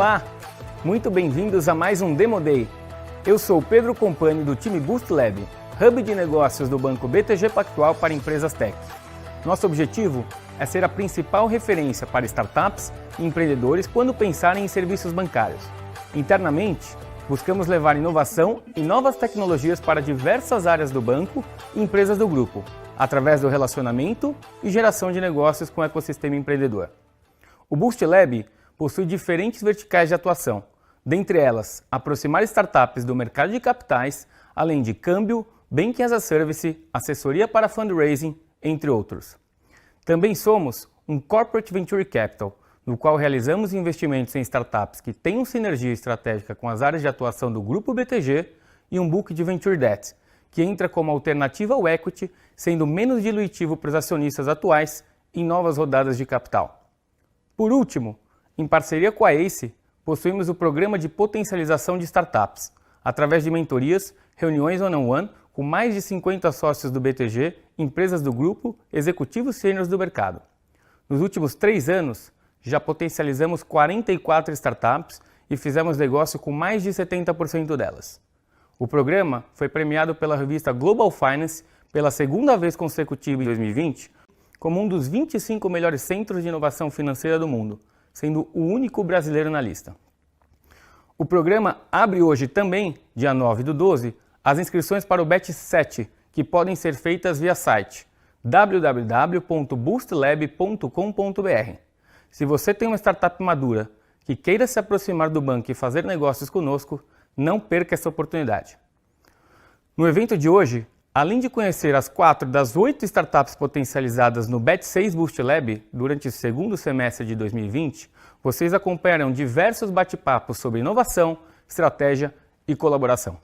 Olá, muito bem-vindos a mais um Demo Day. Eu sou o Pedro Compani do time Boost Lab, hub de negócios do Banco BTG Pactual para empresas tech. Nosso objetivo é ser a principal referência para startups e empreendedores quando pensarem em serviços bancários. Internamente, buscamos levar inovação e novas tecnologias para diversas áreas do banco e empresas do grupo, através do relacionamento e geração de negócios com o ecossistema empreendedor. O Boost Lab possui diferentes verticais de atuação, dentre elas, aproximar startups do mercado de capitais, além de câmbio, Banking as a Service, assessoria para fundraising, entre outros. Também somos um Corporate Venture Capital, no qual realizamos investimentos em startups que tenham sinergia estratégica com as áreas de atuação do Grupo BTG, e um Book de Venture Debt, que entra como alternativa ao equity, sendo menos dilutivo para os acionistas atuais em novas rodadas de capital. Por último, em parceria com a ACE, possuímos o programa de potencialização de startups, através de mentorias, reuniões one-on-one com mais de 50 sócios do BTG, empresas do grupo, executivos sêniores do mercado. Nos últimos 3 anos, já potencializamos 44 startups e fizemos negócio com mais de 70% delas. O programa foi premiado pela revista Global Finance pela segunda vez consecutiva em 2020 como um dos 25 melhores centros de inovação financeira do mundo, sendo o único brasileiro na lista. O programa abre hoje também, dia 9/12, as inscrições para o Batch 7, que podem ser feitas via site www.boostlab.com.br. Se você tem uma startup madura que queira se aproximar do banco e fazer negócios conosco, não perca essa oportunidade. No evento de hoje, além de conhecer as 4 das 8 startups potencializadas no Batch 6 Boost Lab durante o segundo semestre de 2020, vocês acompanharão diversos bate-papos sobre inovação, estratégia e colaboração.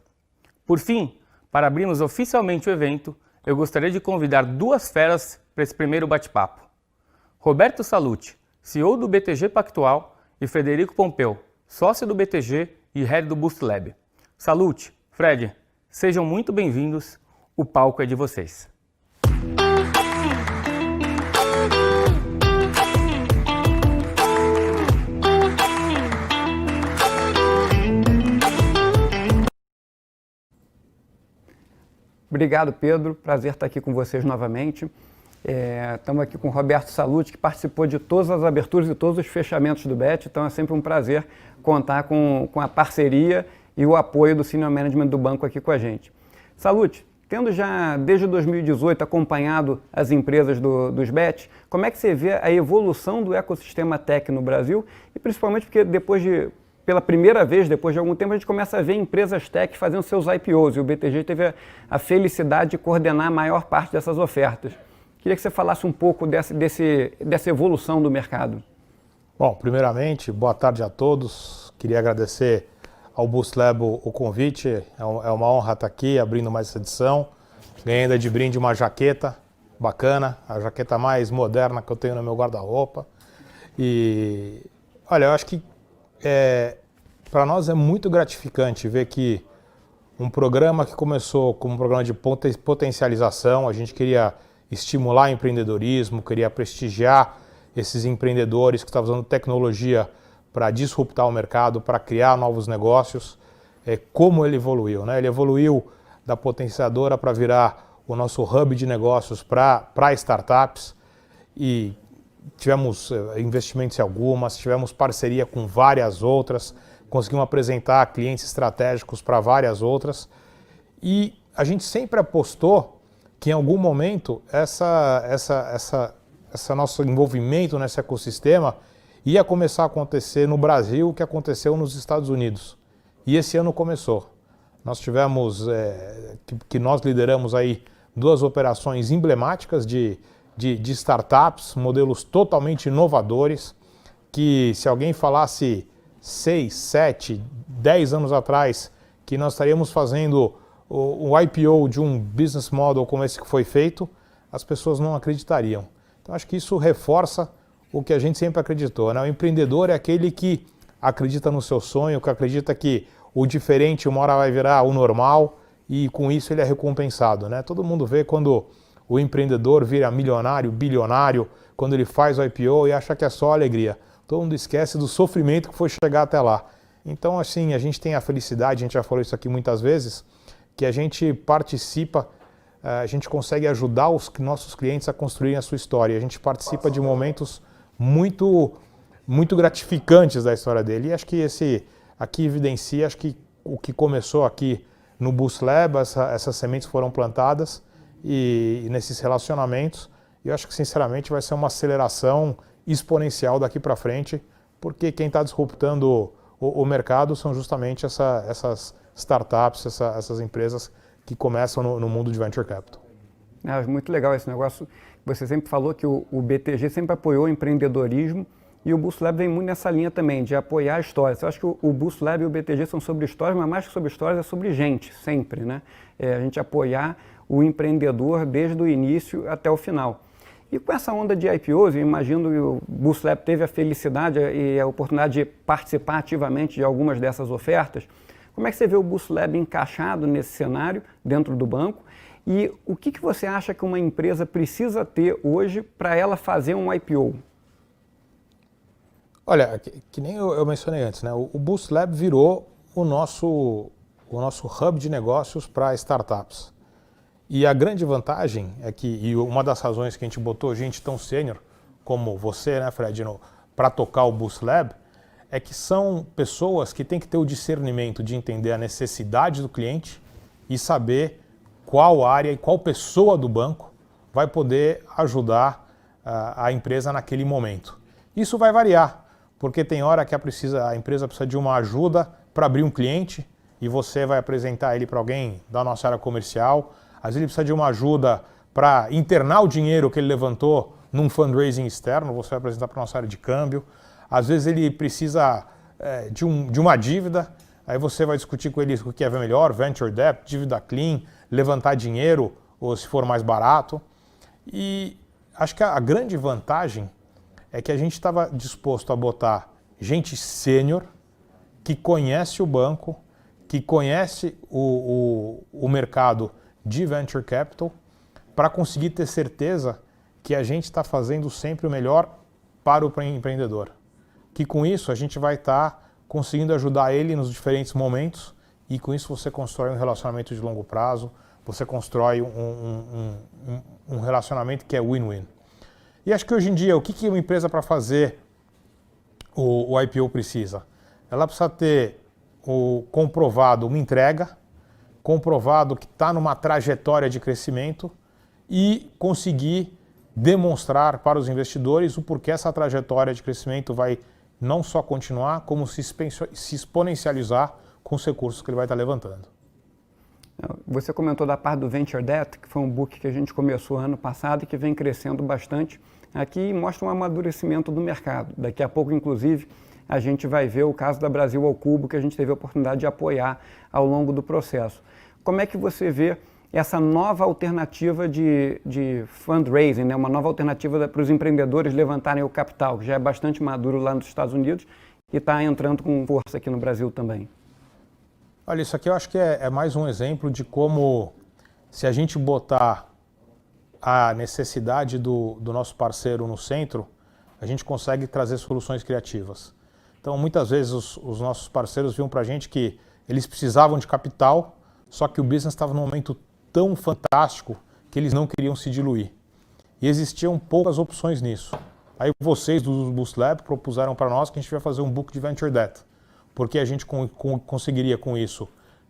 Por fim, para abrirmos oficialmente o evento, eu gostaria de convidar 2 feras para esse primeiro bate-papo. Roberto Salluti, CEO do BTG Pactual, e Frederico Pompeu, sócio do BTG e head do Boost Lab. Salluti, Fred, sejam muito bem-vindos, o palco é de vocês. Obrigado, Pedro. Prazer estar aqui com vocês novamente. Estamos aqui com o Roberto Salluti, que participou de todas as aberturas e todos os fechamentos do BET, então é sempre um prazer contar com a parceria e o apoio do Senior Management do banco aqui com a gente. Salluti, tendo já desde 2018 acompanhado as empresas dos BET, como é que você vê a evolução do ecossistema tech no Brasil? E principalmente porque pela primeira vez, depois de algum tempo, a gente começa a ver empresas tech fazendo seus IPOs, e o BTG teve a felicidade de coordenar a maior parte dessas ofertas. Queria que você falasse um pouco dessa evolução do mercado. Bom, primeiramente, boa tarde a todos. Queria agradecer ao Boost Lab o convite. É uma honra estar aqui, abrindo mais essa edição. Ganhei ainda de brinde uma jaqueta bacana, a jaqueta mais moderna que eu tenho no meu guarda-roupa. E, olha, eu acho que para nós é muito gratificante ver que um programa que começou como um programa de potencialização, a gente queria estimular empreendedorismo, queria prestigiar esses empreendedores que estavam usando tecnologia para disruptar o mercado, para criar novos negócios. Como ele evoluiu, né? Ele evoluiu da potenciadora para virar o nosso hub de negócios para startups, e tivemos investimentos em algumas, tivemos parceria com várias outras, conseguimos apresentar clientes estratégicos para várias outras, e a gente sempre apostou que em algum momento esse nosso envolvimento nesse ecossistema ia começar a acontecer no Brasil o que aconteceu nos Estados Unidos. E esse ano começou. Nós tivemos, que nós lideramos aí 2 operações emblemáticas de startups, modelos totalmente inovadores, que se alguém falasse 6, 7, 10 anos atrás que nós estaríamos fazendo o IPO de um business model como esse que foi feito, as pessoas não acreditariam. Então acho que isso reforça o que a gente sempre acreditou, né? O empreendedor é aquele que acredita no seu sonho, que acredita que o diferente uma hora vai virar o normal, e com isso ele é recompensado, né? Todo mundo vê quando o empreendedor vira milionário, bilionário, quando ele faz o IPO e acha que é só alegria. todo mundo esquece do sofrimento que foi chegar até lá. Então, assim, a gente tem a felicidade, a gente já falou isso aqui muitas vezes, que a gente participa, a gente consegue ajudar os nossos clientes a construírem a sua história. A gente participa de momentos muito gratificantes da história dele. E acho que esse aqui evidencia, acho que o que começou aqui no Boost Lab, essas sementes foram plantadas e nesses relacionamentos. E eu acho que, sinceramente, vai ser uma aceleração exponencial daqui para frente, porque quem está disruptando o mercado são justamente essas startups, essas empresas que começam no mundo de venture capital. Muito legal esse negócio. Você sempre falou que o BTG sempre apoiou o empreendedorismo e o Boost Lab vem muito nessa linha também, de apoiar histórias. Eu acho que o Boost Lab e o BTG são sobre histórias, mas mais que sobre histórias é sobre gente, sempre, né? A gente apoiar o empreendedor desde o início até o final. E com essa onda de IPOs, eu imagino que o Boost Lab teve a felicidade e a oportunidade de participar ativamente de algumas dessas ofertas. Como é que você vê o Boost Lab encaixado nesse cenário, dentro do banco? E o que você acha que uma empresa precisa ter hoje para ela fazer um IPO? Olha, que nem eu mencionei antes, né? O Boost Lab virou o nosso hub de negócios para startups. E a grande vantagem é que, e uma das razões que a gente botou gente tão sênior como você, né, Fred, para tocar o Boost Lab, é que são pessoas que têm que ter o discernimento de entender a necessidade do cliente e saber qual área e qual pessoa do banco vai poder ajudar a empresa naquele momento. Isso vai variar, porque tem hora que a empresa precisa de uma ajuda para abrir um cliente e você vai apresentar ele para alguém da nossa área comercial. Às vezes ele precisa de uma ajuda para internar o dinheiro que ele levantou num fundraising externo, você vai apresentar para a nossa área de câmbio. Às vezes ele precisa de uma dívida, aí você vai discutir com ele o que é melhor, venture debt, dívida clean, levantar dinheiro, ou se for mais barato. E acho que a grande vantagem é que a gente estava disposto a botar gente sênior, que conhece o banco, que conhece o mercado de venture capital, para conseguir ter certeza que a gente está fazendo sempre o melhor para o empreendedor. Que com isso a gente vai estar conseguindo ajudar ele nos diferentes momentos e com isso você constrói um relacionamento de longo prazo, você constrói um relacionamento que é win-win. E acho que hoje em dia, o que uma empresa para fazer o IPO precisa? Ela precisa ter comprovado uma entrega, comprovado que está numa trajetória de crescimento e conseguir demonstrar para os investidores o porquê essa trajetória de crescimento vai não só continuar, como se exponencializar com os recursos que ele vai estar levantando. Você comentou da parte do Venture Debt, que foi um book que a gente começou ano passado e que vem crescendo bastante. Aqui mostra um amadurecimento do mercado. Daqui a pouco, inclusive, a gente vai ver o caso da Brasil ao Cubo, que a gente teve a oportunidade de apoiar ao longo do processo. Como é que você vê essa nova alternativa de fundraising, né? Uma nova alternativa para os empreendedores levantarem o capital, que já é bastante maduro lá nos Estados Unidos e está entrando com força aqui no Brasil também? Olha, isso aqui eu acho que é mais um exemplo de como, se a gente botar a necessidade do nosso parceiro no centro, a gente consegue trazer soluções criativas. Então, muitas vezes os nossos parceiros viam para a gente que eles precisavam de capital, só que o business estava num momento tão fantástico que eles não queriam se diluir. E existiam poucas opções nisso. Aí vocês do Boost Lab propuseram para nós que a gente ia fazer um book de Venture Debt, porque a gente conseguiria com isso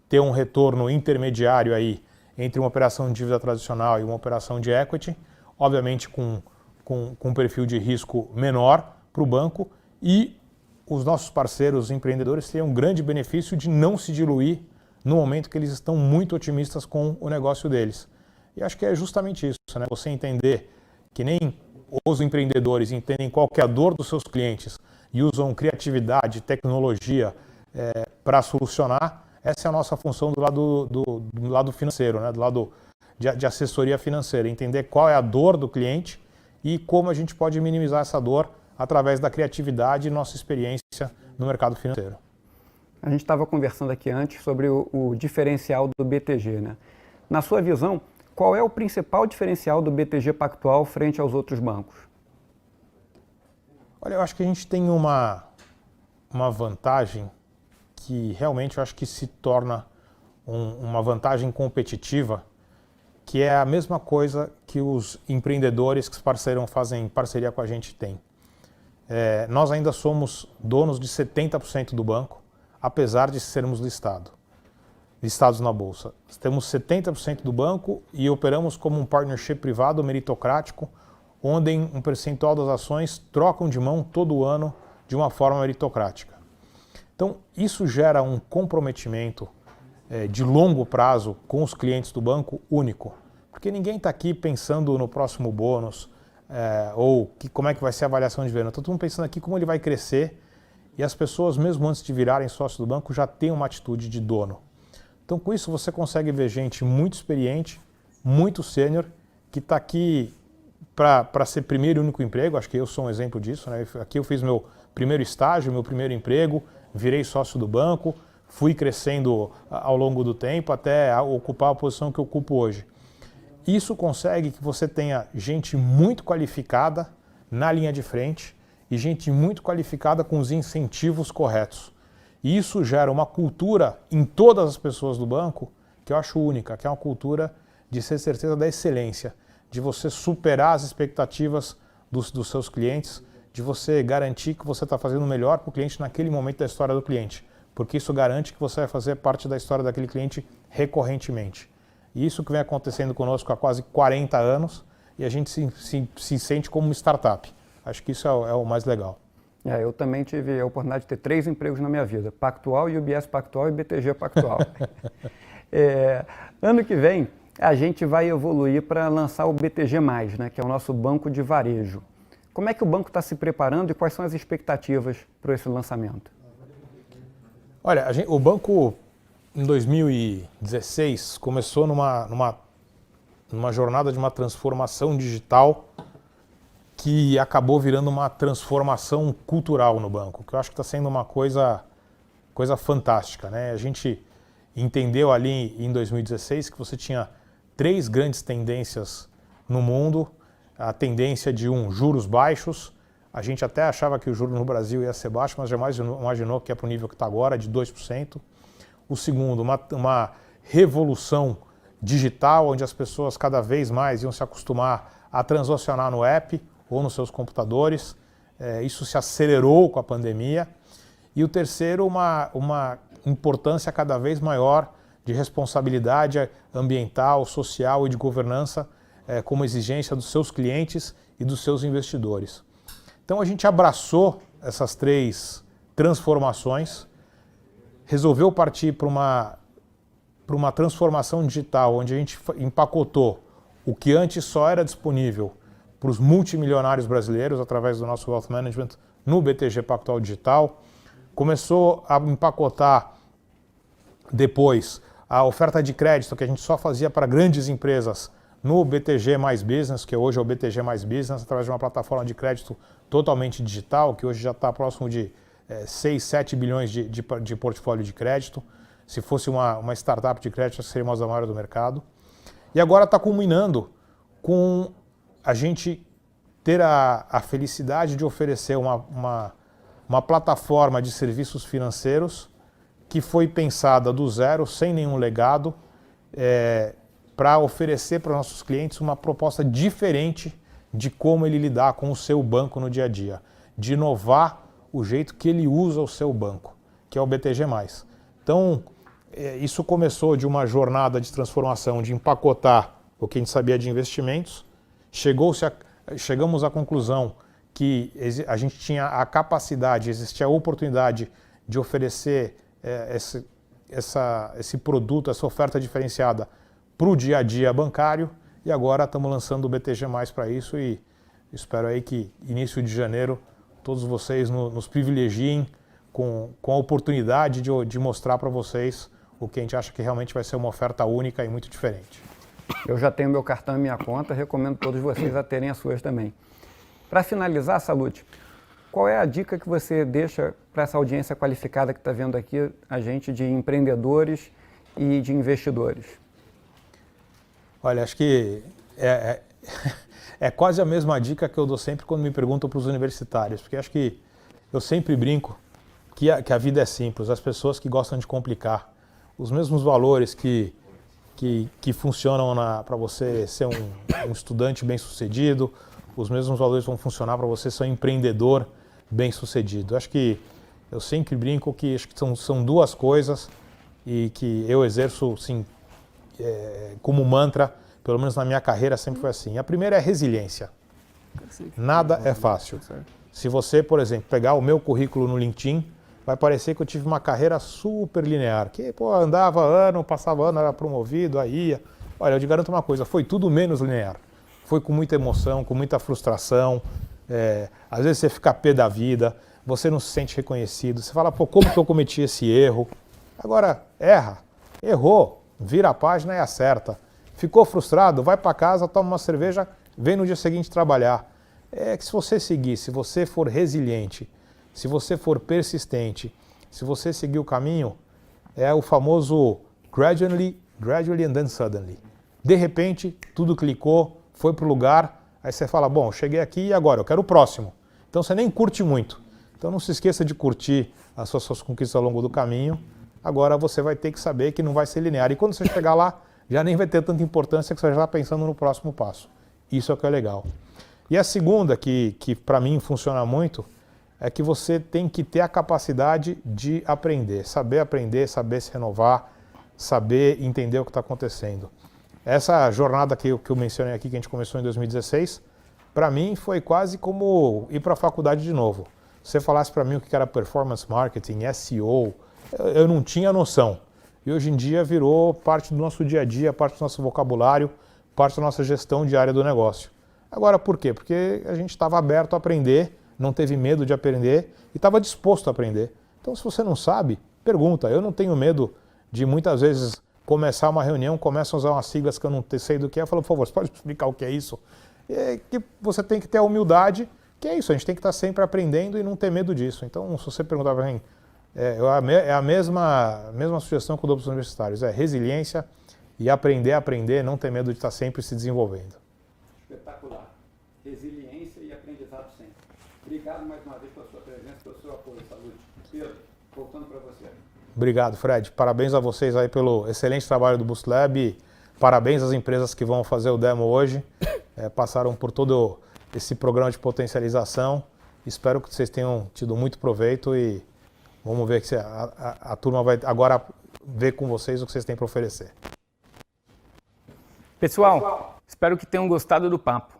ter um retorno intermediário aí entre uma operação de dívida tradicional e uma operação de equity, obviamente com um perfil de risco menor para o banco, e os nossos parceiros empreendedores teriam um grande benefício de não se diluir no momento que eles estão muito otimistas com o negócio deles. E acho que é justamente isso, né? Você entender que nem os empreendedores entendem qual que é a dor dos seus clientes e usam criatividade, tecnologia para solucionar. Essa é a nossa função do lado financeiro, né? Do lado de assessoria financeira, entender qual é a dor do cliente e como a gente pode minimizar essa dor através da criatividade e nossa experiência no mercado financeiro. A gente estava conversando aqui antes sobre o diferencial do BTG, né? Na sua visão, qual é o principal diferencial do BTG Pactual frente aos outros bancos? Olha, eu acho que a gente tem uma vantagem que realmente eu acho que se torna uma vantagem competitiva, que é a mesma coisa que os empreendedores que fazem parceria com a gente têm. Nós ainda somos donos de 70% do banco, apesar de sermos listados na Bolsa. Temos 70% do banco e operamos como um partnership privado meritocrático, onde um percentual das ações trocam de mão todo ano de uma forma meritocrática. Então, isso gera um comprometimento de longo prazo com os clientes do banco único, porque ninguém está aqui pensando no próximo bônus ou como é que vai ser a avaliação de venda. Está todo mundo pensando aqui como ele vai crescer e as pessoas, mesmo antes de virarem sócio do banco, já têm uma atitude de dono. Então, com isso, você consegue ver gente muito experiente, muito sênior, que está aqui para ser primeiro e único emprego. Acho que eu sou um exemplo disso, né? Aqui eu fiz meu primeiro estágio, meu primeiro emprego, virei sócio do banco, fui crescendo ao longo do tempo até ocupar a posição que eu ocupo hoje. Isso consegue que você tenha gente muito qualificada na linha de frente e gente muito qualificada com os incentivos corretos. E isso gera uma cultura em todas as pessoas do banco que eu acho única, que é uma cultura de ter certeza da excelência, de você superar as expectativas dos seus clientes, de você garantir que você está fazendo o melhor para o cliente naquele momento da história do cliente, porque isso garante que você vai fazer parte da história daquele cliente recorrentemente. E isso que vem acontecendo conosco há quase 40 anos e a gente se sente como uma startup. Acho que isso é o mais legal. Eu também tive a oportunidade de ter 3 empregos na minha vida, Pactual, UBS Pactual e BTG Pactual. Ano que vem, a gente vai evoluir para lançar o BTG+, né, que é o nosso banco de varejo. Como é que o banco está se preparando e quais são as expectativas para esse lançamento? Olha, o banco, em 2016, começou numa jornada de uma transformação digital que acabou virando uma transformação cultural no banco, que eu acho que está sendo uma coisa fantástica, né? A gente entendeu ali em 2016 que você tinha 3 grandes tendências no mundo. A tendência de juros baixos. A gente até achava que o juro no Brasil ia ser baixo, mas jamais imaginou que é para o nível que está agora, de 2%. O segundo, uma revolução digital, onde as pessoas cada vez mais iam se acostumar a transacionar no app ou nos seus computadores. Isso se acelerou com a pandemia. E o terceiro, uma importância cada vez maior de responsabilidade ambiental, social e de governança como exigência dos seus clientes e dos seus investidores. Então a gente abraçou essas 3 transformações, resolveu partir para uma transformação digital, onde a gente empacotou o que antes só era disponível para os multimilionários brasileiros através do nosso Wealth Management no BTG Pactual Digital. Começou a empacotar depois a oferta de crédito que a gente só fazia para grandes empresas no BTG Mais Business, que hoje é o BTG Mais Business, através de uma plataforma de crédito totalmente digital, que hoje já está próximo de 6, 7 bilhões de portfólio de crédito. Se fosse uma startup de crédito, seria uma das maiores do mercado. E agora está culminando com a gente ter a felicidade de oferecer uma plataforma de serviços financeiros que foi pensada do zero, sem nenhum legado, para oferecer para os nossos clientes uma proposta diferente de como ele lidar com o seu banco no dia a dia, de inovar o jeito que ele usa o seu banco, que é o BTG+. Então, isso começou de uma jornada de transformação, de empacotar o que a gente sabia de investimentos. Chegamos à conclusão que a gente tinha a capacidade, existia a oportunidade de oferecer esse produto, essa oferta diferenciada para o dia a dia bancário, e agora estamos lançando o BTG+, para isso, e espero aí que início de janeiro todos vocês nos privilegiem com a oportunidade de mostrar para vocês o que a gente acha que realmente vai ser uma oferta única e muito diferente. Eu já tenho meu cartão e minha conta, recomendo todos vocês a terem as suas também. Para finalizar, Salute, qual é a dica que você deixa para essa audiência qualificada que está vendo aqui a gente, de empreendedores e de investidores? Olha, acho que é quase a mesma dica que eu dou sempre quando me perguntam para os universitários, porque acho que eu sempre brinco que a vida é simples, as pessoas que gostam de complicar, os mesmos valores que funcionam para você ser um estudante bem-sucedido, os mesmos valores vão funcionar para você ser um empreendedor bem-sucedido. Acho que eu sempre brinco que acho que são duas coisas e que eu exerço sim, como mantra, pelo menos na minha carreira sempre foi assim. A primeira é resiliência. Nada é fácil. Se você, por exemplo, pegar o meu currículo no LinkedIn, vai parecer que eu tive uma carreira super linear, que andava ano, passava ano, era promovido, aí ia. Olha, eu te garanto uma coisa, foi tudo menos linear. Foi com muita emoção, com muita frustração, às vezes você fica pé da vida, você não se sente reconhecido, você fala, como que eu cometi esse erro? Agora, errou, vira a página e acerta. Ficou frustrado, vai para casa, toma uma cerveja, vem no dia seguinte trabalhar. É que se você seguir, se você for resiliente, se você for persistente, se você seguir o caminho, é o famoso gradually and then suddenly. De repente, tudo clicou, foi para o lugar, aí você fala, bom, cheguei aqui e agora, eu quero o próximo. Então você nem curte muito. Então não se esqueça de curtir as suas conquistas ao longo do caminho. Agora você vai ter que saber que não vai ser linear. E quando você chegar lá, já nem vai ter tanta importância que você já está pensando no próximo passo. Isso é o que é legal. E a segunda, que para mim funciona muito, é que você tem que ter a capacidade de aprender, saber se renovar, saber entender o que está acontecendo. Essa jornada que eu mencionei aqui, que a gente começou em 2016, para mim foi quase como ir para a faculdade de novo. Se você falasse para mim o que era performance marketing, SEO, eu não tinha noção. E hoje em dia virou parte do nosso dia a dia, parte do nosso vocabulário, parte da nossa gestão diária do negócio. Agora, por quê? Porque a gente estava aberto a aprender, não teve medo de aprender e estava disposto a aprender. Então, se você não sabe, pergunta. Eu não tenho medo de muitas vezes começar uma reunião, começam a usar umas siglas que eu não sei do que é, eu falo, por favor, você pode explicar o que é isso? Que você tem que ter a humildade, que é isso, a gente tem que estar sempre aprendendo e não ter medo disso. Então, se você perguntar para mim, é a mesma sugestão que eu dou para os universitários, é resiliência e aprender, não ter medo de estar sempre se desenvolvendo. Espetacular. Resiliência e aprendizado sempre. Obrigado mais uma vez pela sua presença, pelo seu apoio. Saúde. Pedro, voltando para você. Obrigado, Fred. Parabéns a vocês aí pelo excelente trabalho do Boost Lab e parabéns às empresas que vão fazer o demo hoje. Passaram por todo esse programa de potencialização. Espero que vocês tenham tido muito proveito e vamos ver que a turma vai agora ver com vocês o que vocês têm para oferecer. Pessoal, espero que tenham gostado do papo.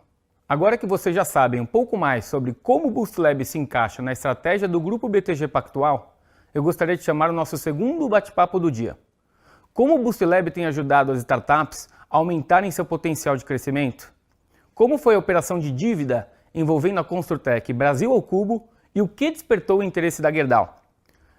Agora que vocês já sabem um pouco mais sobre como o Boost Lab se encaixa na estratégia do Grupo BTG Pactual, eu gostaria de chamar o nosso segundo bate-papo do dia. Como o Boost Lab tem ajudado as startups a aumentarem seu potencial de crescimento? Como foi a operação de dívida envolvendo a Construtec Brasil ao Cubo e o que despertou o interesse da Gerdau?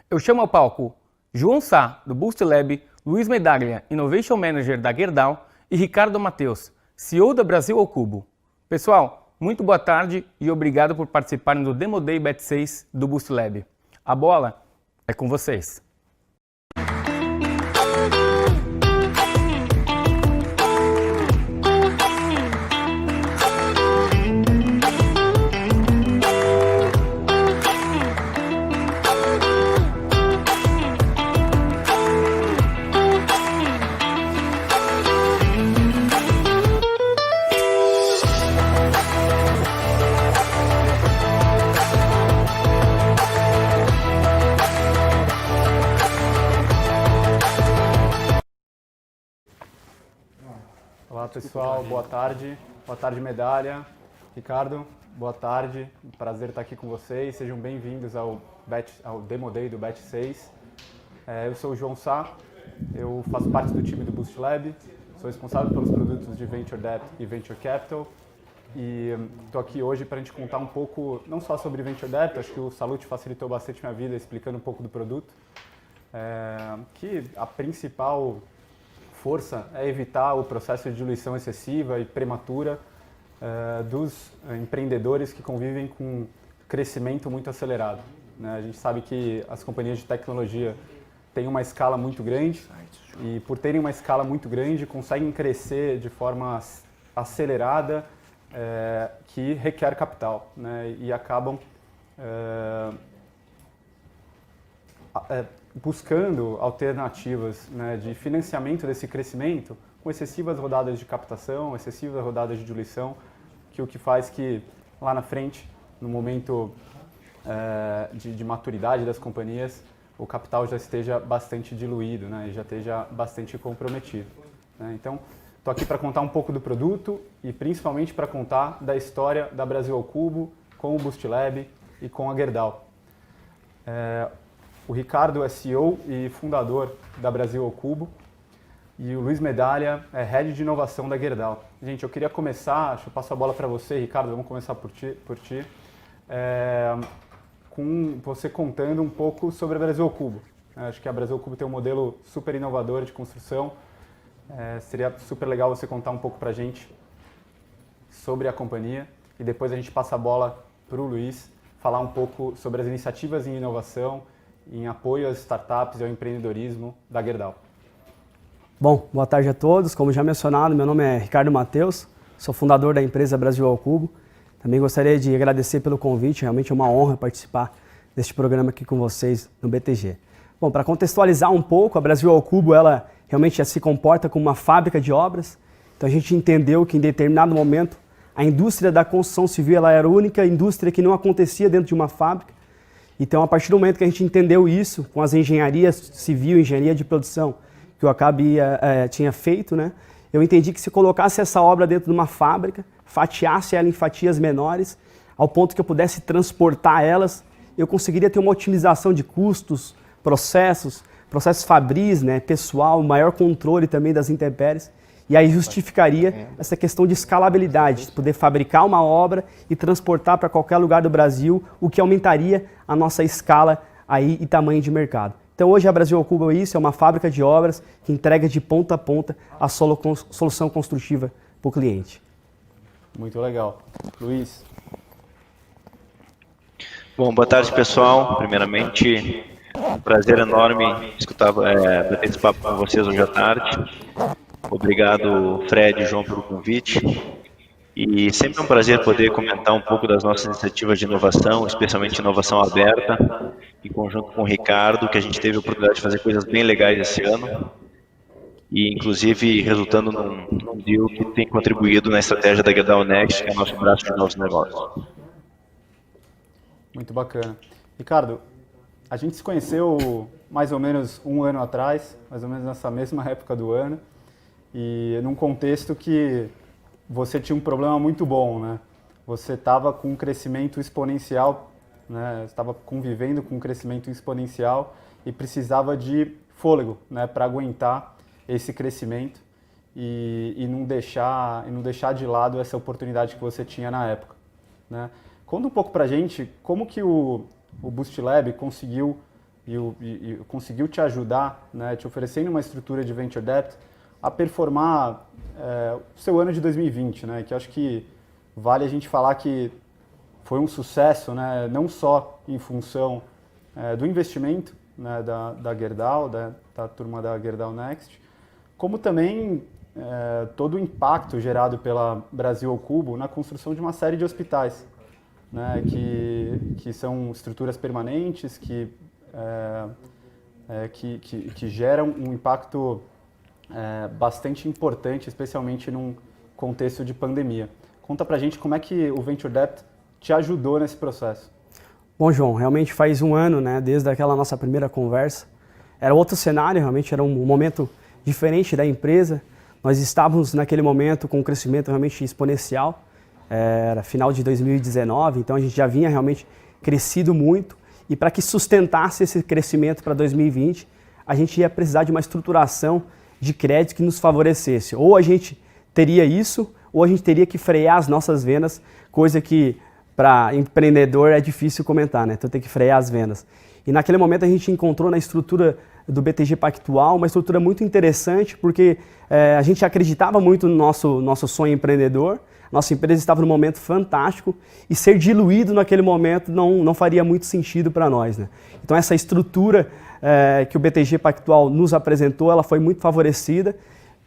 Eu chamo ao palco João Sá, do Boost Lab, Luiz Medaglia, Innovation Manager da Gerdau e Ricardo Mateus, CEO da Brasil ao Cubo. Pessoal, muito boa tarde e obrigado por participarem do Demo Day Bet 6 do Boost Lab. A bola é com vocês. Olá pessoal, boa tarde. Boa tarde, Medalha. Ricardo, boa tarde. Prazer estar aqui com vocês. Sejam bem-vindos ao Demo Day do Bet 6. Eu sou o João Sá, eu faço parte do time do Boost Lab, sou responsável pelos produtos de Venture Debt e Venture Capital e estou aqui hoje para a gente contar um pouco, não só sobre Venture Debt, acho que o Salute facilitou bastante minha vida explicando um pouco do produto, que a principal força é evitar o processo de diluição excessiva e prematura dos empreendedores que convivem com crescimento muito acelerado. Né? A gente sabe que as companhias de tecnologia têm uma escala muito grande e, por terem uma escala muito grande, conseguem crescer de forma acelerada que requer capital, né? E acabam buscando alternativas, né, de financiamento desse crescimento com excessivas rodadas de captação, excessivas rodadas de diluição, que o que faz que lá na frente, no momento de maturidade das companhias, o capital já esteja bastante diluído, né, e já esteja bastante comprometido, né? Então, estou aqui para contar um pouco do produto e principalmente para contar da história da Brasil ao Cubo com o Boostlab e com a Gerdau. O Ricardo é CEO e fundador da Brasil ao Cubo e o Luiz Medalha é Head de Inovação da Gerdau. Gente, eu queria começar, acho que eu passo a bola para você, Ricardo, vamos começar por ti, com você contando um pouco sobre a Brasil ao Cubo. Acho que a Brasil ao Cubo tem um modelo super inovador de construção. Seria super legal você contar um pouco para a gente sobre a companhia e depois a gente passa a bola para o Luiz falar um pouco sobre as iniciativas em inovação, em apoio às startups e ao empreendedorismo da Gerdau. Bom, boa tarde a todos. Como já mencionado, meu nome é Ricardo Mateus, sou fundador da empresa Brasil ao Cubo. Também gostaria de agradecer pelo convite, realmente é uma honra participar deste programa aqui com vocês no BTG. Bom, para contextualizar um pouco, a Brasil ao Cubo, ela realmente se comporta como uma fábrica de obras. Então a gente entendeu que em determinado momento a indústria da construção civil ela era a única indústria que não acontecia dentro de uma fábrica. Então a partir do momento que a gente entendeu isso, com as engenharias civil, engenharia de produção, que o ACAB tinha feito, né? Eu entendi que se colocasse essa obra dentro de uma fábrica, fatiasse ela em fatias menores, ao ponto que eu pudesse transportar elas, eu conseguiria ter uma otimização de custos, processos fabris, né, pessoal, maior controle também das intempéries, e aí justificaria essa questão de escalabilidade, de poder fabricar uma obra e transportar para qualquer lugar do Brasil, o que aumentaria a nossa escala aí e tamanho de mercado. Então hoje a Brasil ao Cubo é isso, é uma fábrica de obras que entrega de ponta a ponta a solução construtiva para o cliente. Muito legal. Luiz. Bom, boa tarde, pessoal. Primeiramente, um prazer enorme bater esse papo com vocês hoje à tarde. Obrigado, Fred e João, pelo convite. E sempre é um prazer poder comentar um pouco das nossas iniciativas de inovação, especialmente inovação aberta, em conjunto com o Ricardo, que a gente teve a oportunidade de fazer coisas bem legais esse ano, e inclusive resultando num deal que tem contribuído na estratégia da Gerdau Next, que é o nosso braço de novos negócios. Muito bacana. Ricardo, a gente se conheceu mais ou menos um ano atrás, mais ou menos nessa mesma época do ano, e num contexto que você tinha um problema muito bom, né? Você estava com um crescimento exponencial, né? Estava convivendo com um crescimento exponencial e precisava de fôlego, né, para aguentar esse crescimento e não deixar de lado essa oportunidade que você tinha na época, né? Conta um pouco para a gente como que o Boostlab conseguiu te ajudar, né, te oferecendo uma estrutura de Venture Debt a performar o seu ano de 2020, né, que acho que vale a gente falar que foi um sucesso, né, não só em função do investimento, né, da Gerdau, da turma da Gerdau Next, como também todo o impacto gerado pela Brasil ao Cubo na construção de uma série de hospitais, né, que são estruturas permanentes, que geram um impacto bastante importante, especialmente num contexto de pandemia. Conta pra gente como é que o Venture Debt te ajudou nesse processo. Bom, João, realmente faz um ano, né, desde aquela nossa primeira conversa. Era outro cenário, realmente era um momento diferente da empresa. Nós estávamos naquele momento com um crescimento realmente exponencial. Era final de 2019, então a gente já vinha realmente crescido muito. E para que sustentasse esse crescimento para 2020, a gente ia precisar de uma estruturação de crédito que nos favorecesse. Ou a gente teria isso, ou a gente teria que frear as nossas vendas, coisa que para empreendedor é difícil comentar, né? Então tem que frear as vendas. E naquele momento a gente encontrou na estrutura do BTG Pactual uma estrutura muito interessante, porque a gente acreditava muito no nosso sonho empreendedor, nossa empresa estava num momento fantástico e ser diluído naquele momento não faria muito sentido para nós, né? Então essa estrutura que o BTG Pactual nos apresentou, ela foi muito favorecida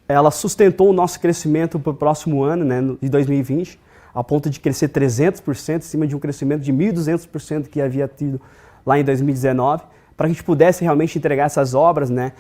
ela sustentou o nosso crescimento para o próximo ano, né, de 2020, a ponto de crescer 300%, em cima de um crescimento de 1.200% que havia tido lá em 2019, para que a gente pudesse realmente entregar essas obras, né?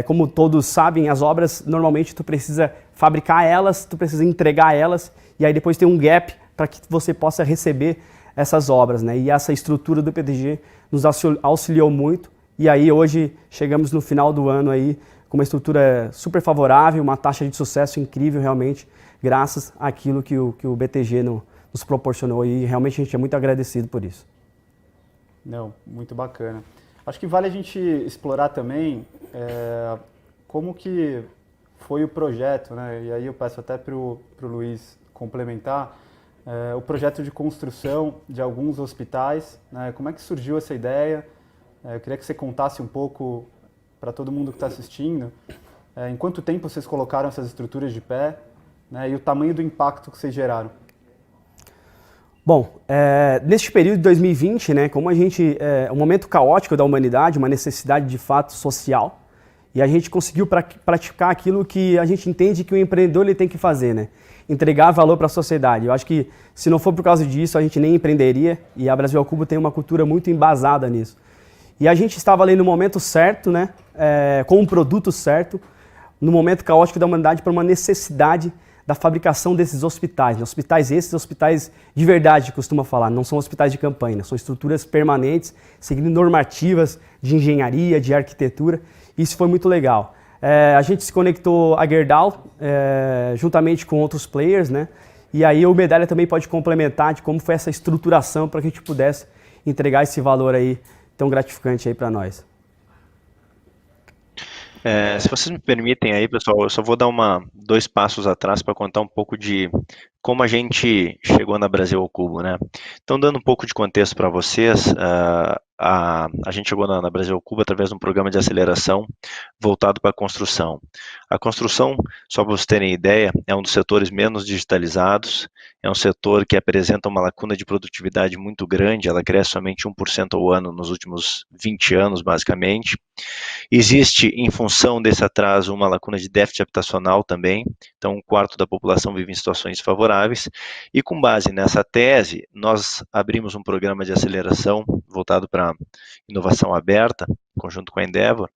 Como todos sabem, as obras, normalmente tu precisa fabricar elas, tu precisa entregar elas, e aí depois tem um gap para que você possa receber essas obras, né? E essa estrutura do PTG nos auxiliou muito, e aí hoje chegamos no final do ano aí com uma estrutura super favorável, uma taxa de sucesso incrível realmente, graças àquilo que o BTG nos proporcionou, e realmente a gente é muito agradecido por isso. Não, muito bacana. Acho que vale a gente explorar também como que foi o projeto, né? E aí eu peço até para o Luiz complementar, o projeto de construção de alguns hospitais, né? Como é que surgiu essa ideia? Eu queria que você contasse um pouco para todo mundo que está assistindo, em quanto tempo vocês colocaram essas estruturas de pé, né? E o tamanho do impacto que vocês geraram. Bom, neste período de 2020, né, como a gente, um momento caótico da humanidade, uma necessidade de fato social, e a gente conseguiu praticar aquilo que a gente entende que o empreendedor ele tem que fazer, né? Entregar valor para a sociedade. Eu acho que se não for por causa disso, a gente nem empreenderia, e a Brasil ao Cubo tem uma cultura muito embasada nisso. E a gente estava ali no momento certo, né, com um produto certo, no momento caótico da humanidade, para uma necessidade da fabricação desses hospitais, né? Hospitais de verdade, costuma falar, não são hospitais de campanha, né? São estruturas permanentes, seguindo normativas de engenharia, de arquitetura. Isso foi muito legal. A gente se conectou a Gerdau, juntamente com outros players, né? E aí o Medalha também pode complementar de como foi essa estruturação para que a gente pudesse entregar esse valor aí tão gratificante aí para nós. Se vocês me permitem aí, pessoal, eu só vou dar dois passos atrás para contar um pouco de como a gente chegou na Brasil ao Cubo, né? Então, dando um pouco de contexto para vocês, a gente chegou na Brasil ao Cubo através de um programa de aceleração voltado para a construção. A construção, só para vocês terem ideia, é um dos setores menos digitalizados, é um setor que apresenta uma lacuna de produtividade muito grande, ela cresce somente 1% ao ano nos últimos 20 anos, basicamente. Existe, em função desse atraso, uma lacuna de déficit habitacional também, então 1/4 da população vive em situações favoráveis, e com base nessa tese, nós abrimos um programa de aceleração voltado para inovação aberta, em conjunto com a Endeavor,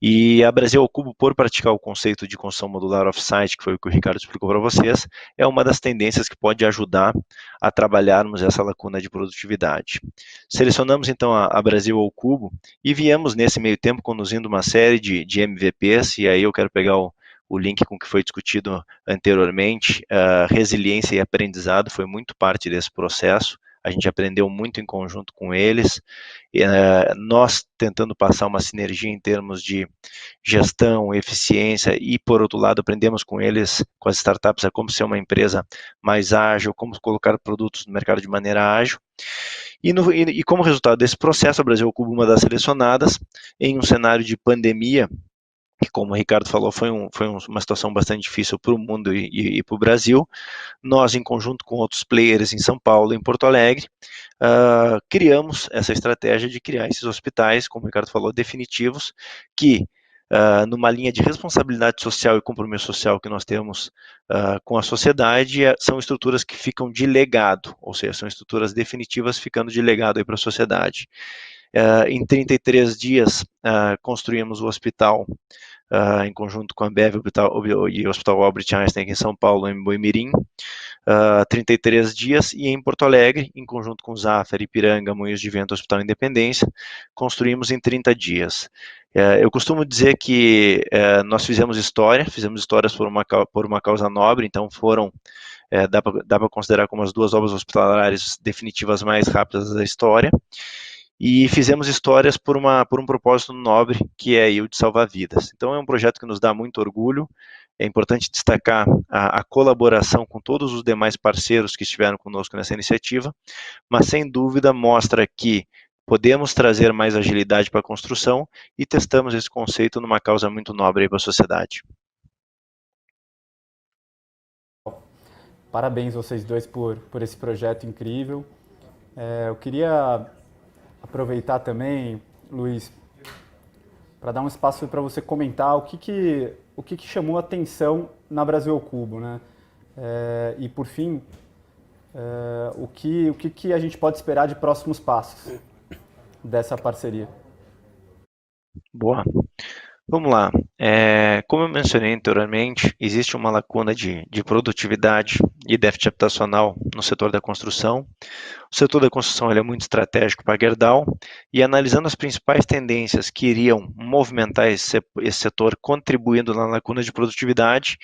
e a Brasil ao Cubo, por praticar o conceito de construção modular off-site, que foi o que o Ricardo explicou para vocês, é uma das tendências que pode ajudar a trabalharmos essa lacuna de produtividade. Selecionamos então a Brasil ao Cubo e viemos nesse meio tempo conduzindo uma série de MVPs, e aí eu quero pegar o link com o que foi discutido anteriormente. Resiliência e aprendizado foi muito parte desse processo. A gente aprendeu muito em conjunto com eles, nós tentando passar uma sinergia em termos de gestão, eficiência, e por outro lado aprendemos com eles, com as startups, a como ser uma empresa mais ágil, como colocar produtos no mercado de maneira ágil. E como resultado desse processo, a Brasil ao Cubo, uma das selecionadas, em um cenário de pandemia, que, como o Ricardo falou, foi uma situação bastante difícil para o mundo e para o Brasil. Nós, em conjunto com outros players em São Paulo e em Porto Alegre, criamos essa estratégia de criar esses hospitais, como o Ricardo falou, definitivos, que, numa linha de responsabilidade social e compromisso social que nós temos com a sociedade, são estruturas que ficam de legado, ou seja, são estruturas definitivas ficando de legado para a sociedade. Em 33 dias, construímos o hospital em conjunto com a Ambev e o Hospital Albert Einstein aqui em São Paulo, em Boimirim, 33 dias, e em Porto Alegre, em conjunto com Zafra, Ipiranga, Moinhos de Vento, Hospital Independência, construímos em 30 dias. Eu costumo dizer que nós fizemos histórias por uma causa nobre, então dá para considerar como as 2 obras hospitalares definitivas mais rápidas da história, e fizemos histórias por um propósito nobre, que é o de salvar vidas. Então é um projeto que nos dá muito orgulho. É importante destacar a colaboração com todos os demais parceiros que estiveram conosco nessa iniciativa, mas sem dúvida mostra que podemos trazer mais agilidade para a construção, e testamos esse conceito numa causa muito nobre para a sociedade. Parabéns vocês dois por esse projeto incrível. Eu queria aproveitar também, Luiz, para dar um espaço para você comentar o que o que chamou a atenção na Brasil ao Cubo, né? E por fim, o que a gente pode esperar de próximos passos dessa parceria? Boa. Vamos lá. Como eu mencionei anteriormente, existe uma lacuna de produtividade e déficit habitacional no setor da construção. O setor da construção ele é muito estratégico para a Gerdau e analisando as principais tendências que iriam movimentar esse setor, contribuindo na lacuna de produtividade,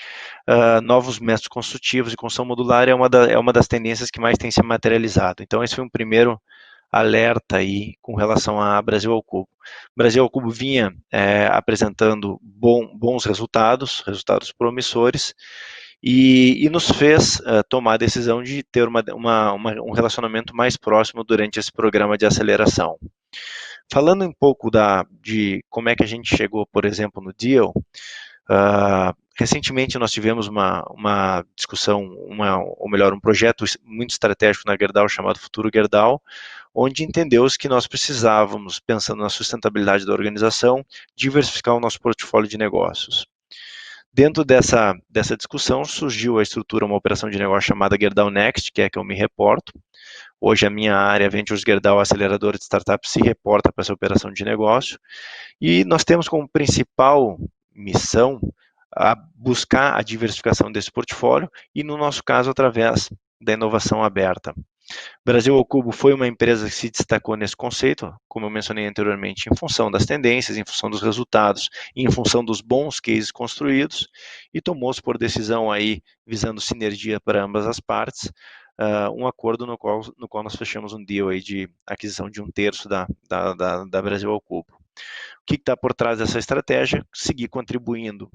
novos métodos construtivos e construção modular é uma das tendências que mais tem se materializado. Então, esse foi um primeiro alerta aí com relação a Brasil ao Cubo. Brasil ao Cubo vinha apresentando bons resultados promissores, e nos fez tomar a decisão de ter um relacionamento mais próximo durante esse programa de aceleração. Falando um pouco de como é que a gente chegou, por exemplo, no deal, recentemente nós tivemos uma discussão, ou melhor, um projeto muito estratégico na Gerdau chamado Futuro Gerdau, onde entendeu-se que nós precisávamos, pensando na sustentabilidade da organização, diversificar o nosso portfólio de negócios. Dentro dessa discussão surgiu a estrutura, uma operação de negócio chamada Gerdau Next, que é que eu me reporto. Hoje a minha área, Ventures Gerdau, aceleradora de startups, se reporta para essa operação de negócio. E nós temos como principal missão a buscar a diversificação desse portfólio e, no nosso caso, através da inovação aberta. Brasil ao Cubo foi uma empresa que se destacou nesse conceito, como eu mencionei anteriormente, em função das tendências, em função dos resultados, em função dos bons cases construídos, e tomou-se por decisão aí, visando sinergia para ambas as partes, um acordo no qual nós fechamos um deal aí de aquisição de 1/3 da Brasil ao Cubo. O que está por trás dessa estratégia? Seguir contribuindo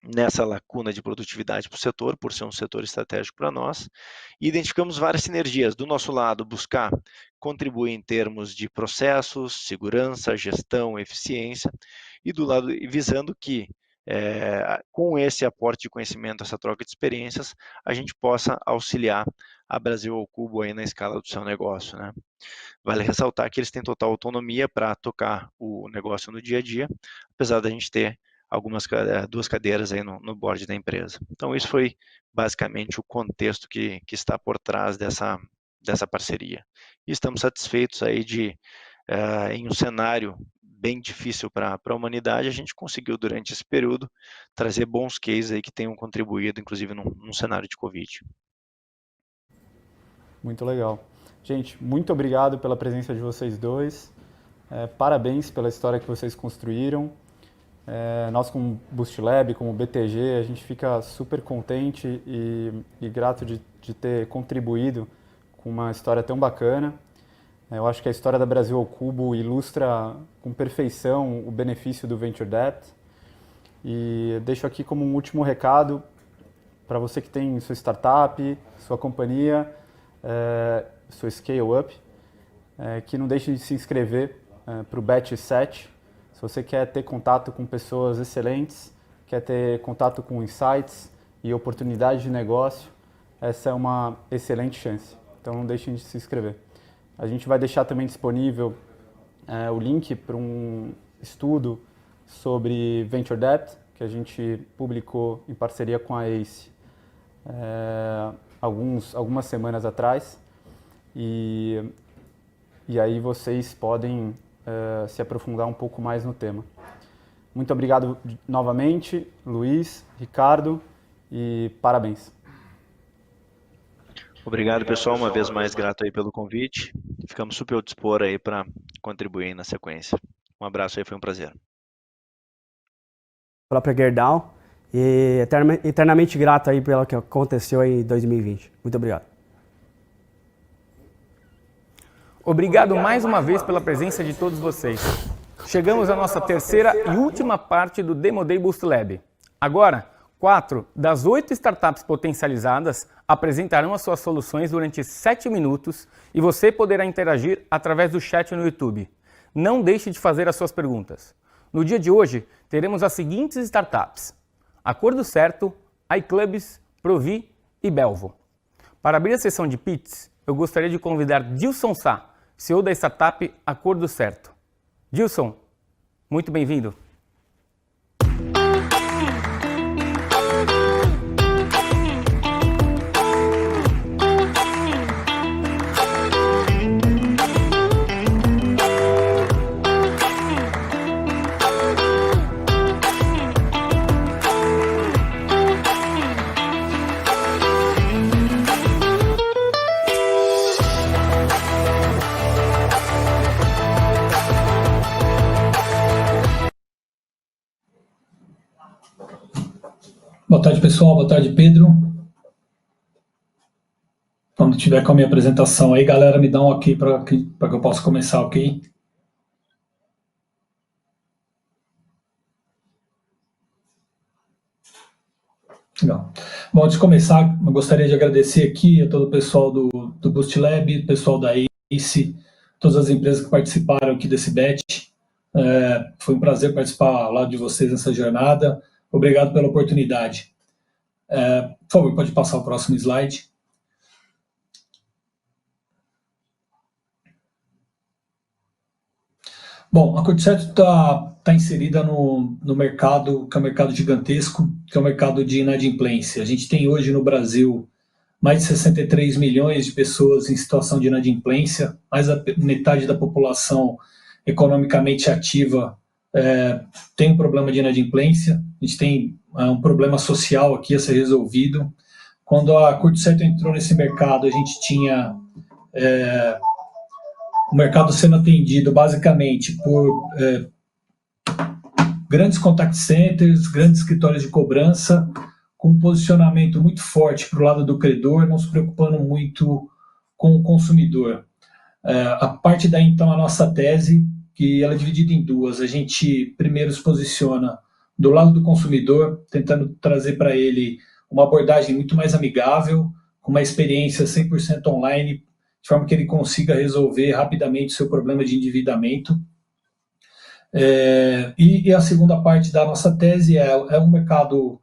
nessa lacuna de produtividade para o setor, por ser um setor estratégico para nós, e identificamos várias sinergias. Do nosso lado, buscar contribuir em termos de processos, segurança, gestão, eficiência, e do lado, visando que, com esse aporte de conhecimento, essa troca de experiências, a gente possa auxiliar a Brasil ao Cubo aí na escala do seu negócio, né? Vale ressaltar que eles têm total autonomia para tocar o negócio no dia a dia, apesar da gente ter duas cadeiras aí no board da empresa. Então, isso foi basicamente o contexto que está por trás dessa parceria. E estamos satisfeitos aí em um cenário bem difícil para a humanidade, a gente conseguiu, durante esse período, trazer bons cases aí que tenham contribuído, inclusive, num cenário de Covid. Muito legal. Gente, muito obrigado pela presença de vocês dois. Parabéns pela história que vocês construíram. Nós, como Boost Lab, como BTG, a gente fica super contente e grato de ter contribuído com uma história tão bacana. Eu acho que a história da Brasil ao Cubo ilustra com perfeição o benefício do Venture Debt. E deixo aqui como um último recado para você que tem sua startup, sua companhia, sua scale-up, que não deixe de se inscrever para o Batch 7. Se você quer ter contato com pessoas excelentes, quer ter contato com insights e oportunidades de negócio, essa é uma excelente chance. Então não deixem de se inscrever. A gente vai deixar também disponível o link para um estudo sobre Venture Debt, que a gente publicou em parceria com a ACE algumas semanas atrás. E aí vocês podem se aprofundar um pouco mais no tema. Muito obrigado novamente, Luiz, Ricardo, e parabéns. Obrigado, pessoal, uma vez mais grato aí pelo convite. Ficamos super ao dispor aí para contribuir na sequência. Um abraço aí, foi um prazer. Própria Gerdau, e eternamente grato aí pelo que aconteceu aí em 2020. Muito obrigado. Obrigado mais uma vez pela presença de todos vocês. Chegamos à nossa terceira e última parte do Demo Day Boost Lab. Agora, 4 das 8 startups potencializadas apresentarão as suas soluções durante 7 minutos e você poderá interagir através do chat no YouTube. Não deixe de fazer as suas perguntas. No dia de hoje, teremos as seguintes startups: Acordo Certo, iClubs, Provi e Belvo. Para abrir a sessão de pits, eu gostaria de convidar Dilson Sá, CEO da startup Acordo Certo. Dilson, muito bem-vindo. Boa tarde, pessoal. Boa tarde, Pedro. Quando tiver com a minha apresentação aí, galera, me dá um ok para que eu possa começar, ok? Legal. Bom, antes de começar, eu gostaria de agradecer aqui a todo o pessoal do Boost Lab, pessoal da ACE, todas as empresas que participaram aqui desse BET. Foi um prazer participar ao lado de vocês nessa jornada. Obrigado pela oportunidade. Por favor, pode passar o próximo slide. Bom, a Corticeto está inserida no mercado, que é um mercado gigantesco, que é o mercado de inadimplência. A gente tem hoje no Brasil mais de 63 milhões de pessoas em situação de inadimplência, mais da metade da população economicamente ativa tem um problema de inadimplência. A gente tem um problema social aqui a ser resolvido. Quando a Corticeto entrou nesse mercado, a gente tinha o mercado sendo atendido basicamente por grandes contact centers, grandes escritórios de cobrança, com um posicionamento muito forte para o lado do credor, não se preocupando muito com o consumidor. A partir daí, então, a nossa tese, que ela é dividida em duas. A gente primeiro se posiciona do lado do consumidor, tentando trazer para ele uma abordagem muito mais amigável, com uma experiência 100% online, de forma que ele consiga resolver rapidamente o seu problema de endividamento. E a segunda parte da nossa tese é um mercado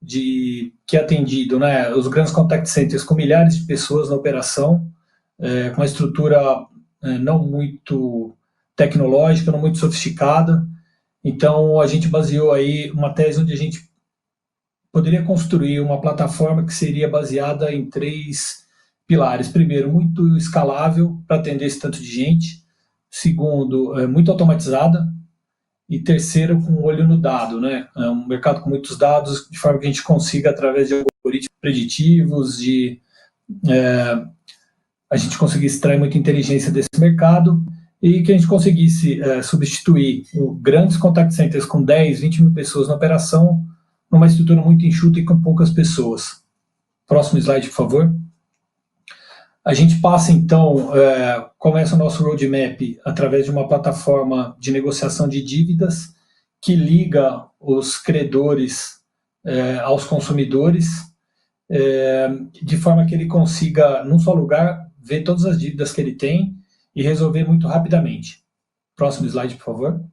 que é atendido, né, os grandes contact centers com milhares de pessoas na operação, com uma estrutura não muito tecnológica, não muito sofisticada. Então, a gente baseou aí uma tese onde a gente poderia construir uma plataforma que seria baseada em 3 pilares. Primeiro, muito escalável para atender esse tanto de gente. Segundo, muito automatizada. E terceiro, com o olho no dado, né? É um mercado com muitos dados, de forma que a gente consiga, através de algoritmos preditivos, a gente conseguir extrair muita inteligência desse mercado e que a gente conseguisse substituir grandes contact centers com 10, 20 mil pessoas na operação, numa estrutura muito enxuta e com poucas pessoas. Próximo slide, por favor. A gente passa, então, começa o nosso roadmap através de uma plataforma de negociação de dívidas que liga os credores aos consumidores, de forma que ele consiga, num só lugar, ver todas as dívidas que ele tem e resolver muito rapidamente. Próximo slide, por favor.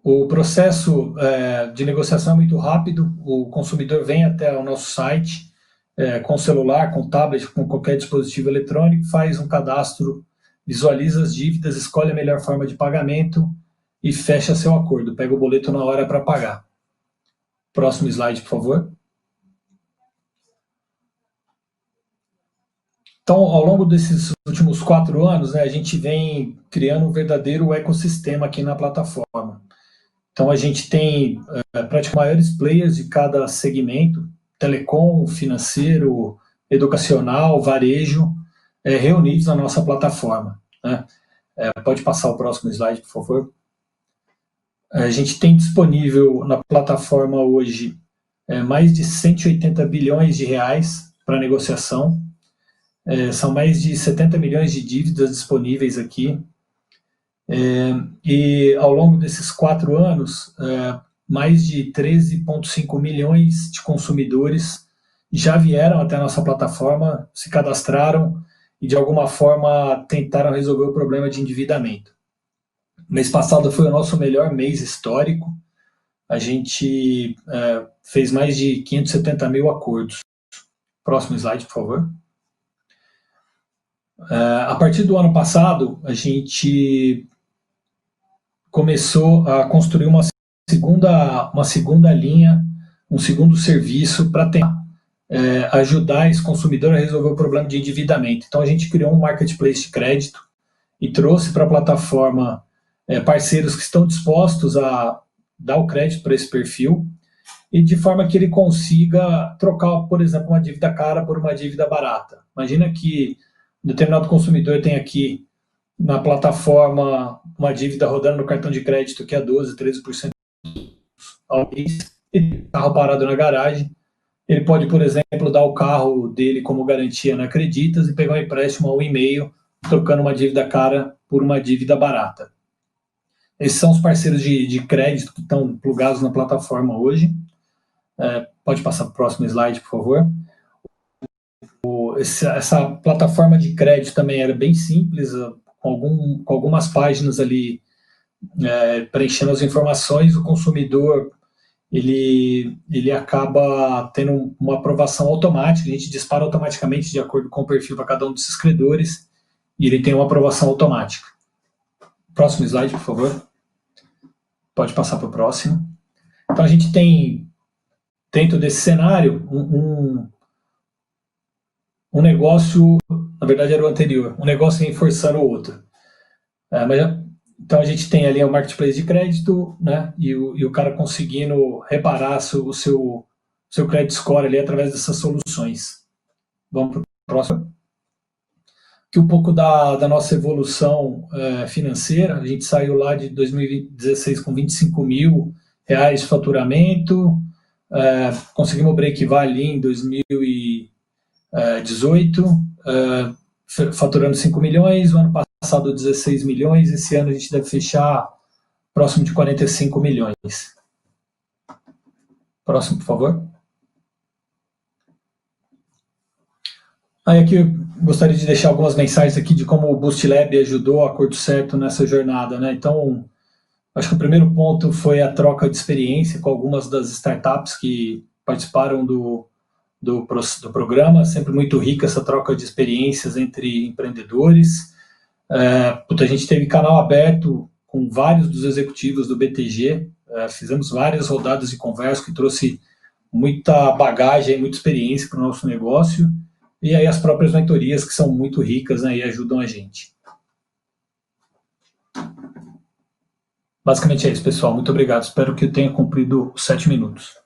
O processo de negociação é muito rápido, o consumidor vem até o nosso site, com celular, com tablet, com qualquer dispositivo eletrônico, faz um cadastro, visualiza as dívidas, escolhe a melhor forma de pagamento e fecha seu acordo, pega o boleto na hora para pagar. Próximo slide, por favor. Então, ao longo desses últimos 4 anos, né, a gente vem criando um verdadeiro ecossistema aqui na plataforma. Então, a gente tem praticamente maiores players de cada segmento, telecom, financeiro, educacional, varejo, reunidos na nossa plataforma, né? Pode passar o próximo slide, por favor. A gente tem disponível na plataforma hoje mais de 180 bilhões de reais para negociação. São mais de 70 milhões de dívidas disponíveis aqui. E ao longo desses 4 anos, mais de 13,5 milhões de consumidores já vieram até a nossa plataforma, se cadastraram e de alguma forma tentaram resolver o problema de endividamento. Mês passado foi o nosso melhor mês histórico. A gente fez mais de 570 mil acordos. Próximo slide, por favor. A partir do ano passado, a gente começou a construir uma segunda linha, um segundo serviço para tentar ajudar esse consumidor a resolver o problema de endividamento. Então, a gente criou um marketplace de crédito e trouxe para a plataforma parceiros que estão dispostos a dar o crédito para esse perfil e de forma que ele consiga trocar, por exemplo, uma dívida cara por uma dívida barata. Imagina que um determinado consumidor tem aqui na plataforma uma dívida rodando no cartão de crédito que é 12%, 13%. ao mês, e carro parado na garagem. Ele pode, por exemplo, dar o carro dele como garantia na Creditas e pegar um empréstimo a 1,5, trocando uma dívida cara por uma dívida barata. Esses são os parceiros de crédito que estão plugados na plataforma hoje. Pode passar para o próximo slide, por favor. Essa plataforma de crédito também era bem simples, com algumas páginas ali preenchendo as informações. O consumidor ele acaba tendo uma aprovação automática, a gente dispara automaticamente de acordo com o perfil para cada um desses credores, e ele tem uma aprovação automática. Próximo slide, por favor. Pode passar para o próximo. Então, a gente tem, dentro desse cenário, um negócio, na verdade era o anterior, um negócio reforçando o outro. Então, a gente tem ali o marketplace de crédito, né, e o cara conseguindo reparar o seu credit score ali através dessas soluções. Vamos para o próximo. Que um pouco da nossa evolução financeira, a gente saiu lá de 2016 com R$25 mil de faturamento, conseguimos o break-even ali em 2018, faturando 5 milhões, o ano passado 16 milhões, esse ano a gente deve fechar próximo de 45 milhões. Próximo, por favor. Aí aqui eu gostaria de deixar algumas mensagens aqui de como o Boost Lab ajudou a Curto Certo nessa jornada, né? Então, acho que o primeiro ponto foi a troca de experiência com algumas das startups que participaram do programa, sempre muito rica essa troca de experiências entre empreendedores. A gente teve canal aberto com vários dos executivos do BTG, fizemos várias rodadas de conversa que trouxe muita bagagem, muita experiência para o nosso negócio, e aí as próprias mentorias que são muito ricas, né, e ajudam a gente. Basicamente é isso, pessoal. Muito obrigado. Espero que eu tenha cumprido os 7 minutos.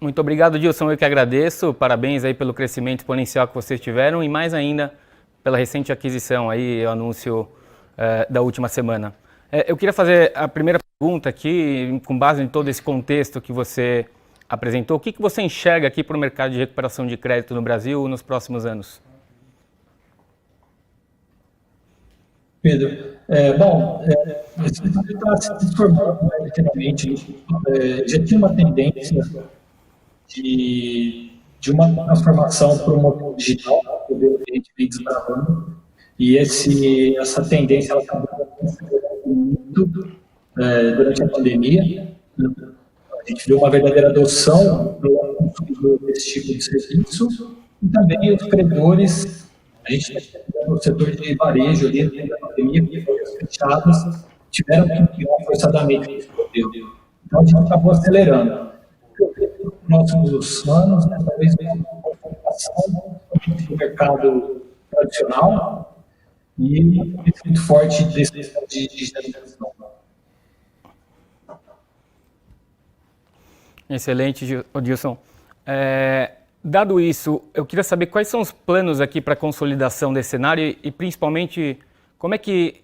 Muito obrigado, Dilson. Eu que agradeço. Parabéns aí pelo crescimento exponencial que vocês tiveram e mais ainda pela recente aquisição aí, o anúncio da última semana. Eu queria fazer a primeira pergunta aqui, com base em todo esse contexto que você apresentou. O que você enxerga aqui para o mercado de recuperação de crédito no Brasil nos próximos anos? Pedro, esse mercado está se transformando literalmente. Já tinha uma tendência de uma transformação para o modelo digital, que o cliente vem desbravando, e essa tendência ela acabou muito durante a pandemia. A gente viu uma verdadeira adoção do consumidor desse tipo de serviço, e também os credores. A gente no setor de varejo ali da pandemia, que foram fechados, tiveram que criar forçadamente esse modelo. Então a gente acabou acelerando. Nos próximos anos, né, talvez uma confrontação do mercado tradicional e muito forte desse de digitalização. Excelente, Dilson. Dado isso, eu queria saber quais são os planos aqui para a consolidação desse cenário e principalmente como é que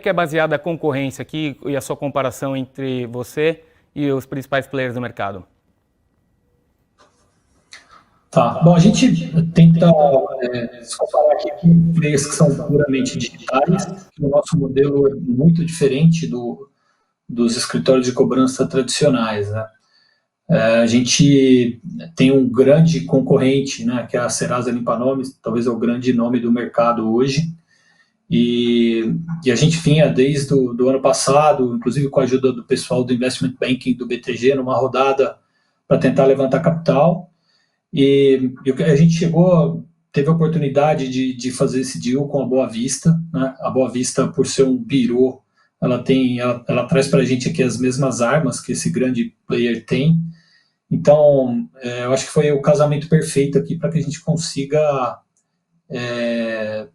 é baseada a concorrência aqui e a sua comparação entre você e os principais players do mercado? Tá, bom, a gente tenta se comparar aqui com players que são puramente digitais, que o nosso modelo é muito diferente dos escritórios de cobrança tradicionais, né? A gente tem um grande concorrente, né, que é a Serasa Limpa Nomes, talvez é o grande nome do mercado hoje, e a gente vinha desde o ano passado, inclusive com a ajuda do pessoal do Investment Banking do BTG, numa rodada para tentar levantar capital, e a gente teve a oportunidade de fazer esse deal com a Boa Vista, né? A Boa Vista, por ser um birô, ela traz para a gente aqui as mesmas armas que esse grande player tem. Então, eu acho que foi o casamento perfeito aqui para que a gente consiga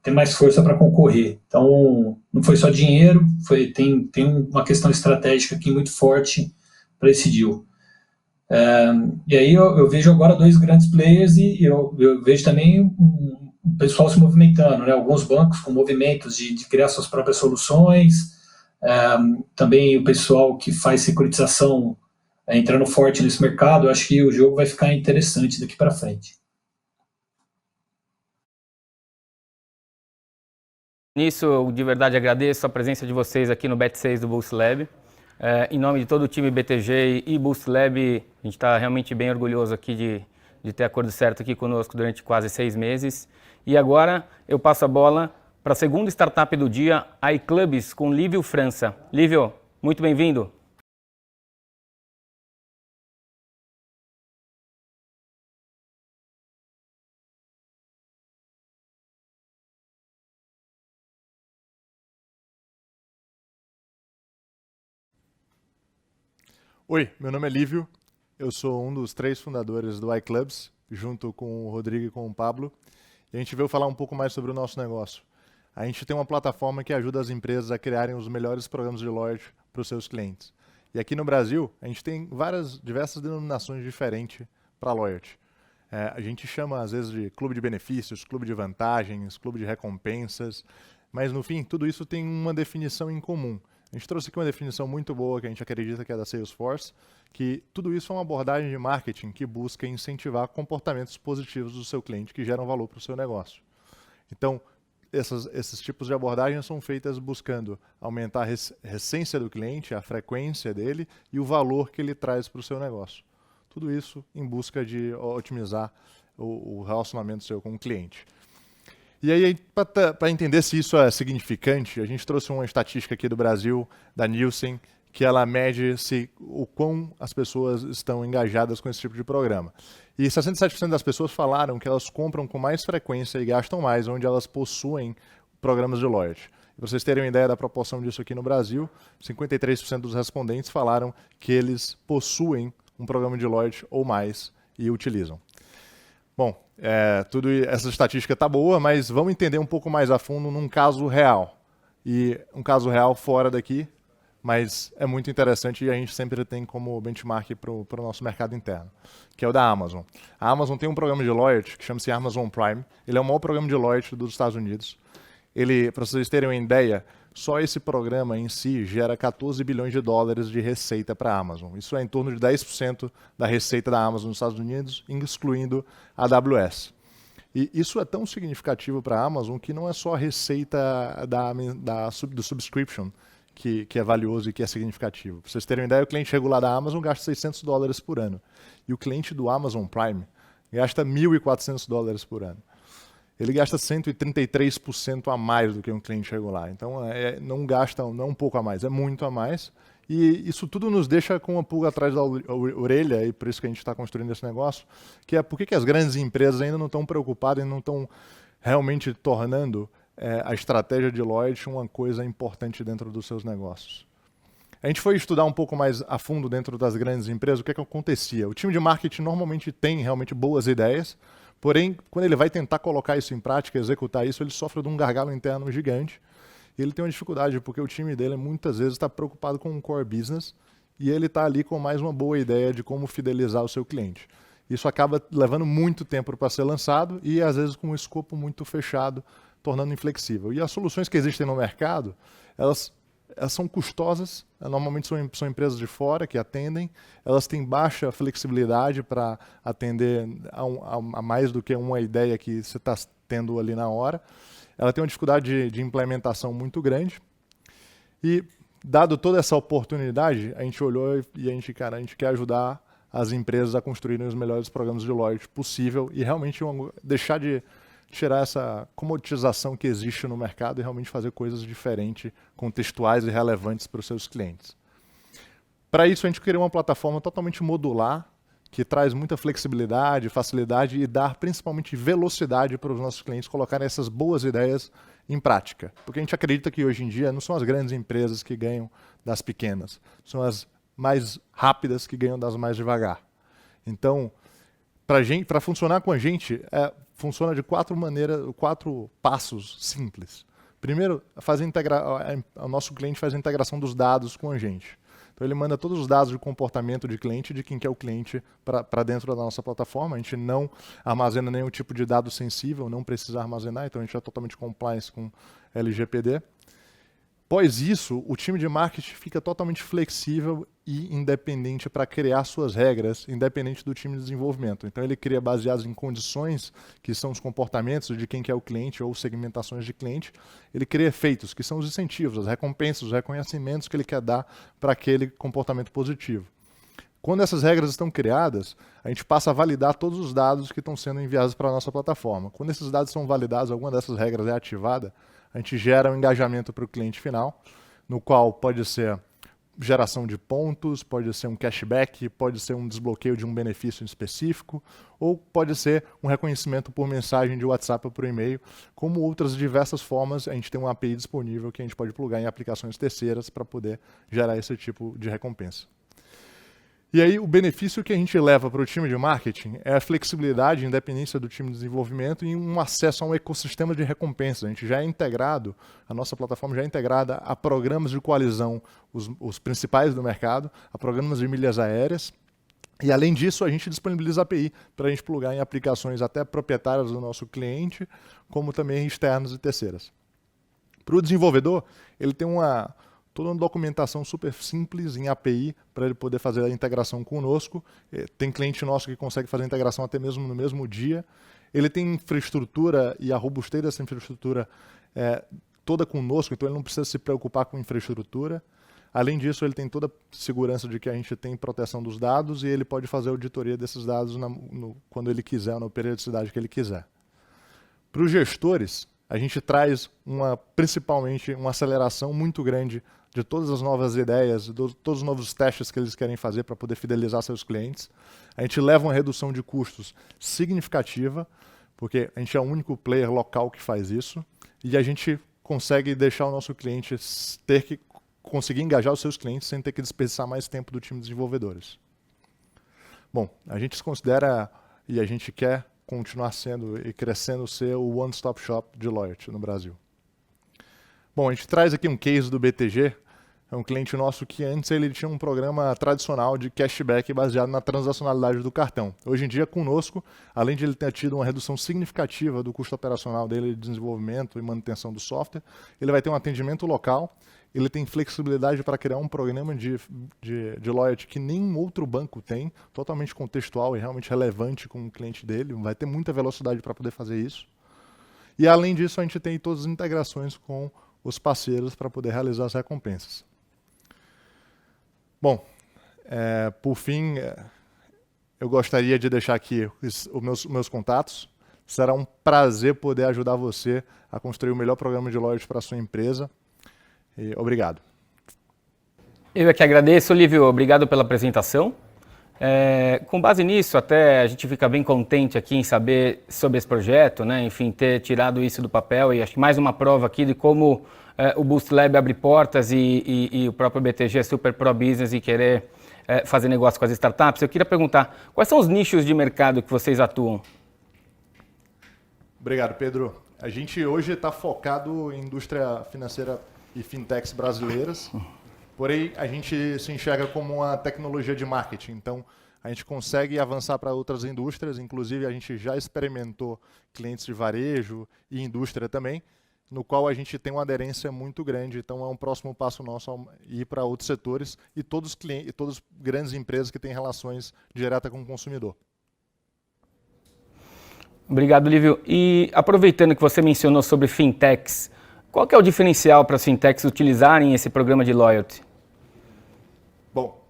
ter mais força para concorrer. Então, não foi só dinheiro, tem uma questão estratégica aqui muito forte para esse deal. E aí eu vejo agora dois grandes players e eu vejo também o pessoal se movimentando, né? Alguns bancos com movimentos de criar suas próprias soluções, também o pessoal que faz securitização entrando forte nesse mercado, eu acho que o jogo vai ficar interessante daqui para frente. Nisso, eu de verdade agradeço a presença de vocês aqui no Bet6 do Boost Lab. Em nome de todo o time BTG e Boost Lab, a gente está realmente bem orgulhoso aqui de ter acordo certo aqui conosco durante quase 6 meses. E agora eu passo a bola para a segunda startup do dia, a iClubs, com Lívio França. Lívio, muito bem-vindo. Oi, meu nome é Lívio, eu sou um dos 3 fundadores do iClubs, junto com o Rodrigo e com o Pablo, e a gente veio falar um pouco mais sobre o nosso negócio. A gente tem uma plataforma que ajuda as empresas a criarem os melhores programas de loyalty para os seus clientes. E aqui no Brasil, a gente tem diversas denominações diferentes para loyalty. A gente chama às vezes de clube de benefícios, clube de vantagens, clube de recompensas, mas no fim tudo isso tem uma definição em comum. A gente trouxe aqui uma definição muito boa que a gente acredita que é da Salesforce, que tudo isso é uma abordagem de marketing que busca incentivar comportamentos positivos do seu cliente que geram valor para o seu negócio. Então, esses tipos de abordagens são feitas buscando aumentar a recência do cliente, a frequência dele e o valor que ele traz para o seu negócio. Tudo isso em busca de otimizar o relacionamento seu com o cliente. E aí, para entender se isso é significante, a gente trouxe uma estatística aqui do Brasil, da Nielsen, que ela mede o quão as pessoas estão engajadas com esse tipo de programa. E 67% das pessoas falaram que elas compram com mais frequência e gastam mais, onde elas possuem programas de loyalty. Para vocês terem uma ideia da proporção disso aqui no Brasil, 53% dos respondentes falaram que eles possuem um programa de loyalty ou mais e utilizam. Bom, essa estatística está boa, mas vamos entender um pouco mais a fundo num caso real. E um caso real fora daqui, mas é muito interessante e a gente sempre tem como benchmark para o nosso mercado interno, que é o da Amazon. A Amazon tem um programa de loyalty que chama-se Amazon Prime. Ele é o maior programa de loyalty dos Estados Unidos. Para vocês terem uma ideia, só esse programa em si gera 14 bilhões de dólares de receita para a Amazon. Isso é em torno de 10% da receita da Amazon nos Estados Unidos, excluindo a AWS. E isso é tão significativo para a Amazon que não é só a receita do subscription que é valioso e que é significativo. Para vocês terem uma ideia, o cliente regular da Amazon gasta $600 por ano. E o cliente do Amazon Prime gasta $1.400 por ano. Ele gasta 133% a mais do que um cliente regular. Então, não é um pouco a mais, é muito a mais. E isso tudo nos deixa com uma pulga atrás da orelha, e por isso que a gente está construindo esse negócio, que é por que as grandes empresas ainda não estão preocupadas e não estão realmente tornando a estratégia de loyalty uma coisa importante dentro dos seus negócios. A gente foi estudar um pouco mais a fundo dentro das grandes empresas o que acontecia. O time de marketing normalmente tem realmente boas ideias, porém, quando ele vai tentar colocar isso em prática, executar isso, ele sofre de um gargalo interno gigante. E ele tem uma dificuldade, porque o time dele muitas vezes está preocupado com o core business e ele está ali com mais uma boa ideia de como fidelizar o seu cliente. Isso acaba levando muito tempo para ser lançado e às vezes com um escopo muito fechado, tornando inflexível. E as soluções que existem no mercado, elas são custosas, normalmente são empresas de fora que atendem, elas têm baixa flexibilidade para atender a mais do que uma ideia que você está tendo ali na hora. Ela tem uma dificuldade de implementação muito grande. E, dado toda essa oportunidade, a gente olhou e a gente quer ajudar as empresas a construírem os melhores programas de loyalty possível e realmente deixar de tirar essa comoditização que existe no mercado e realmente fazer coisas diferentes, contextuais e relevantes para os seus clientes. Para isso, a gente criou uma plataforma totalmente modular, que traz muita flexibilidade, facilidade e dar principalmente velocidade para os nossos clientes colocarem essas boas ideias em prática. Porque a gente acredita que hoje em dia não são as grandes empresas que ganham das pequenas, são as mais rápidas que ganham das mais devagar. Então, para funcionar com a gente, funciona de 4 passos simples. Primeiro, o nosso cliente faz a integração dos dados com a gente. Então ele manda todos os dados de comportamento de cliente, de quem que é o cliente, para dentro da nossa plataforma. A gente não armazena nenhum tipo de dado sensível, não precisa armazenar, então a gente é totalmente compliance com LGPD. Após isso, o time de marketing fica totalmente flexível e independente para criar suas regras, independente do time de desenvolvimento. Então ele cria baseados em condições, que são os comportamentos de quem quer o cliente ou segmentações de cliente. Ele cria efeitos, que são os incentivos, as recompensas, os reconhecimentos que ele quer dar para aquele comportamento positivo. Quando essas regras estão criadas, a gente passa a validar todos os dados que estão sendo enviados para a nossa plataforma. Quando esses dados são validados, alguma dessas regras é ativada, a gente gera um engajamento para o cliente final, no qual pode ser geração de pontos, pode ser um cashback, pode ser um desbloqueio de um benefício específico, ou pode ser um reconhecimento por mensagem de WhatsApp ou por e-mail, como outras diversas formas. A gente tem uma API disponível que a gente pode plugar em aplicações terceiras para poder gerar esse tipo de recompensa. E aí o benefício que a gente leva para o time de marketing é a flexibilidade e independência do time de desenvolvimento e um acesso a um ecossistema de recompensas. A gente já é integrado, a nossa plataforma já é integrada a programas de coalizão, os principais do mercado, a programas de milhas aéreas. E além disso, a gente disponibiliza a API para a gente plugar em aplicações até proprietárias do nosso cliente, como também externas e terceiras. Para o desenvolvedor, ele tem toda uma documentação super simples em API para ele poder fazer a integração conosco. Tem cliente nosso que consegue fazer a integração até mesmo no mesmo dia. Ele tem infraestrutura e a robustez dessa infraestrutura toda conosco, então ele não precisa se preocupar com infraestrutura. Além disso, ele tem toda a segurança de que a gente tem proteção dos dados e ele pode fazer a auditoria desses dados quando ele quiser, na periodicidade que ele quiser. Para os gestores, a gente traz principalmente uma aceleração muito grande de todas as novas ideias, de todos os novos testes que eles querem fazer para poder fidelizar seus clientes. A gente leva uma redução de custos significativa, porque a gente é o único player local que faz isso, e a gente consegue deixar o nosso cliente conseguir engajar os seus clientes sem ter que desperdiçar mais tempo do time de desenvolvedores. Bom, a gente se considera e a gente quer continuar sendo e crescendo ser o one-stop shop de loyalty no Brasil. Bom, a gente traz aqui um case do BTG, é um cliente nosso que antes ele tinha um programa tradicional de cashback baseado na transacionalidade do cartão. Hoje em dia, conosco, além de ele ter tido uma redução significativa do custo operacional dele de desenvolvimento e manutenção do software, ele vai ter um atendimento local, ele tem flexibilidade para criar um programa de loyalty que nenhum outro banco tem, totalmente contextual e realmente relevante com o cliente dele, vai ter muita velocidade para poder fazer isso. E além disso, a gente tem todas as integrações com os parceiros para poder realizar as recompensas. Bom, por fim, eu gostaria de deixar aqui os meus contatos. Será um prazer poder ajudar você a construir o melhor programa de loyalty para a sua empresa. E obrigado. Eu é que agradeço, Olívio. Obrigado pela apresentação. Com base nisso, até a gente fica bem contente aqui em saber sobre esse projeto, né? Enfim, ter tirado isso do papel e acho que mais uma prova aqui de como o Boost Lab abre portas e o próprio BTG é super pro-business e querer fazer negócio com as startups. Eu queria perguntar, quais são os nichos de mercado que vocês atuam? Obrigado, Pedro. A gente hoje está focado em indústria financeira e fintechs brasileiras. Porém, a gente se enxerga como uma tecnologia de marketing, então a gente consegue avançar para outras indústrias, inclusive a gente já experimentou clientes de varejo e indústria também, no qual a gente tem uma aderência muito grande, então é um próximo passo nosso ir para outros setores e todas grandes empresas que têm relações diretas com o consumidor. Obrigado, Olívio. E aproveitando que você mencionou sobre fintechs, qual que é o diferencial para as fintechs utilizarem esse programa de loyalty? Bom,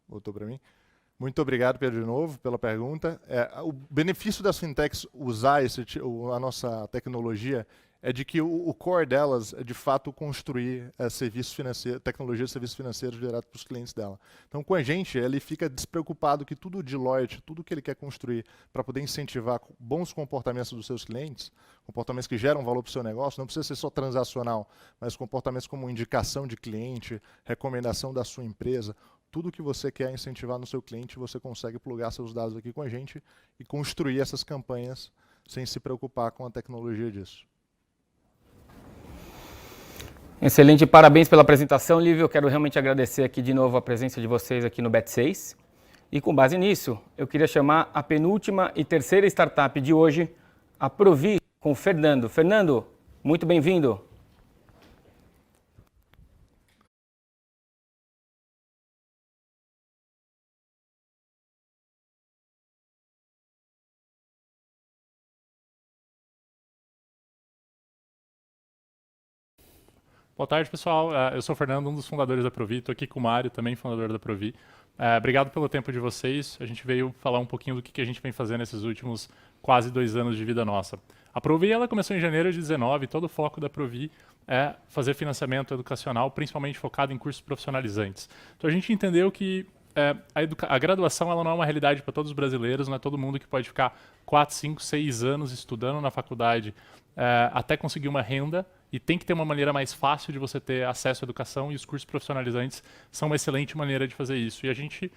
voltou para mim. Muito obrigado, Pedro, de novo, pela pergunta. O benefício das fintechs usar a nossa tecnologia é de que o core delas é, de fato, construir tecnologia de serviços financeiros direto para os clientes dela. Então, com a gente, ele fica despreocupado que tudo de loyalty, tudo que ele quer construir para poder incentivar bons comportamentos dos seus clientes, comportamentos que geram valor para o seu negócio, não precisa ser só transacional, mas comportamentos como indicação de cliente, recomendação da sua empresa, tudo que você quer incentivar no seu cliente, você consegue plugar seus dados aqui com a gente e construir essas campanhas sem se preocupar com a tecnologia disso. Excelente, parabéns pela apresentação, Olívio. Eu quero realmente agradecer aqui de novo a presença de vocês aqui no Bet6. E com base nisso, eu queria chamar a penúltima e terceira startup de hoje, a Provi, com o Fernando. Fernando, muito bem-vindo. Boa tarde, pessoal. Eu sou o Fernando, um dos fundadores da Provi. Estou aqui com o Mário, também fundador da Provi. Obrigado pelo tempo de vocês. A gente veio falar um pouquinho do que a gente vem fazendo nesses últimos quase 2 anos de vida nossa. A Provi ela começou em janeiro de 2019. Todo o foco da Provi é fazer financiamento educacional, principalmente focado em cursos profissionalizantes. Então a gente entendeu que a graduação ela não é uma realidade para todos os brasileiros, não é todo mundo que pode ficar 4, 5, 6 anos estudando na faculdade até conseguir uma renda, e tem que ter uma maneira mais fácil de você ter acesso à educação, e os cursos profissionalizantes são uma excelente maneira de fazer isso. E a gente,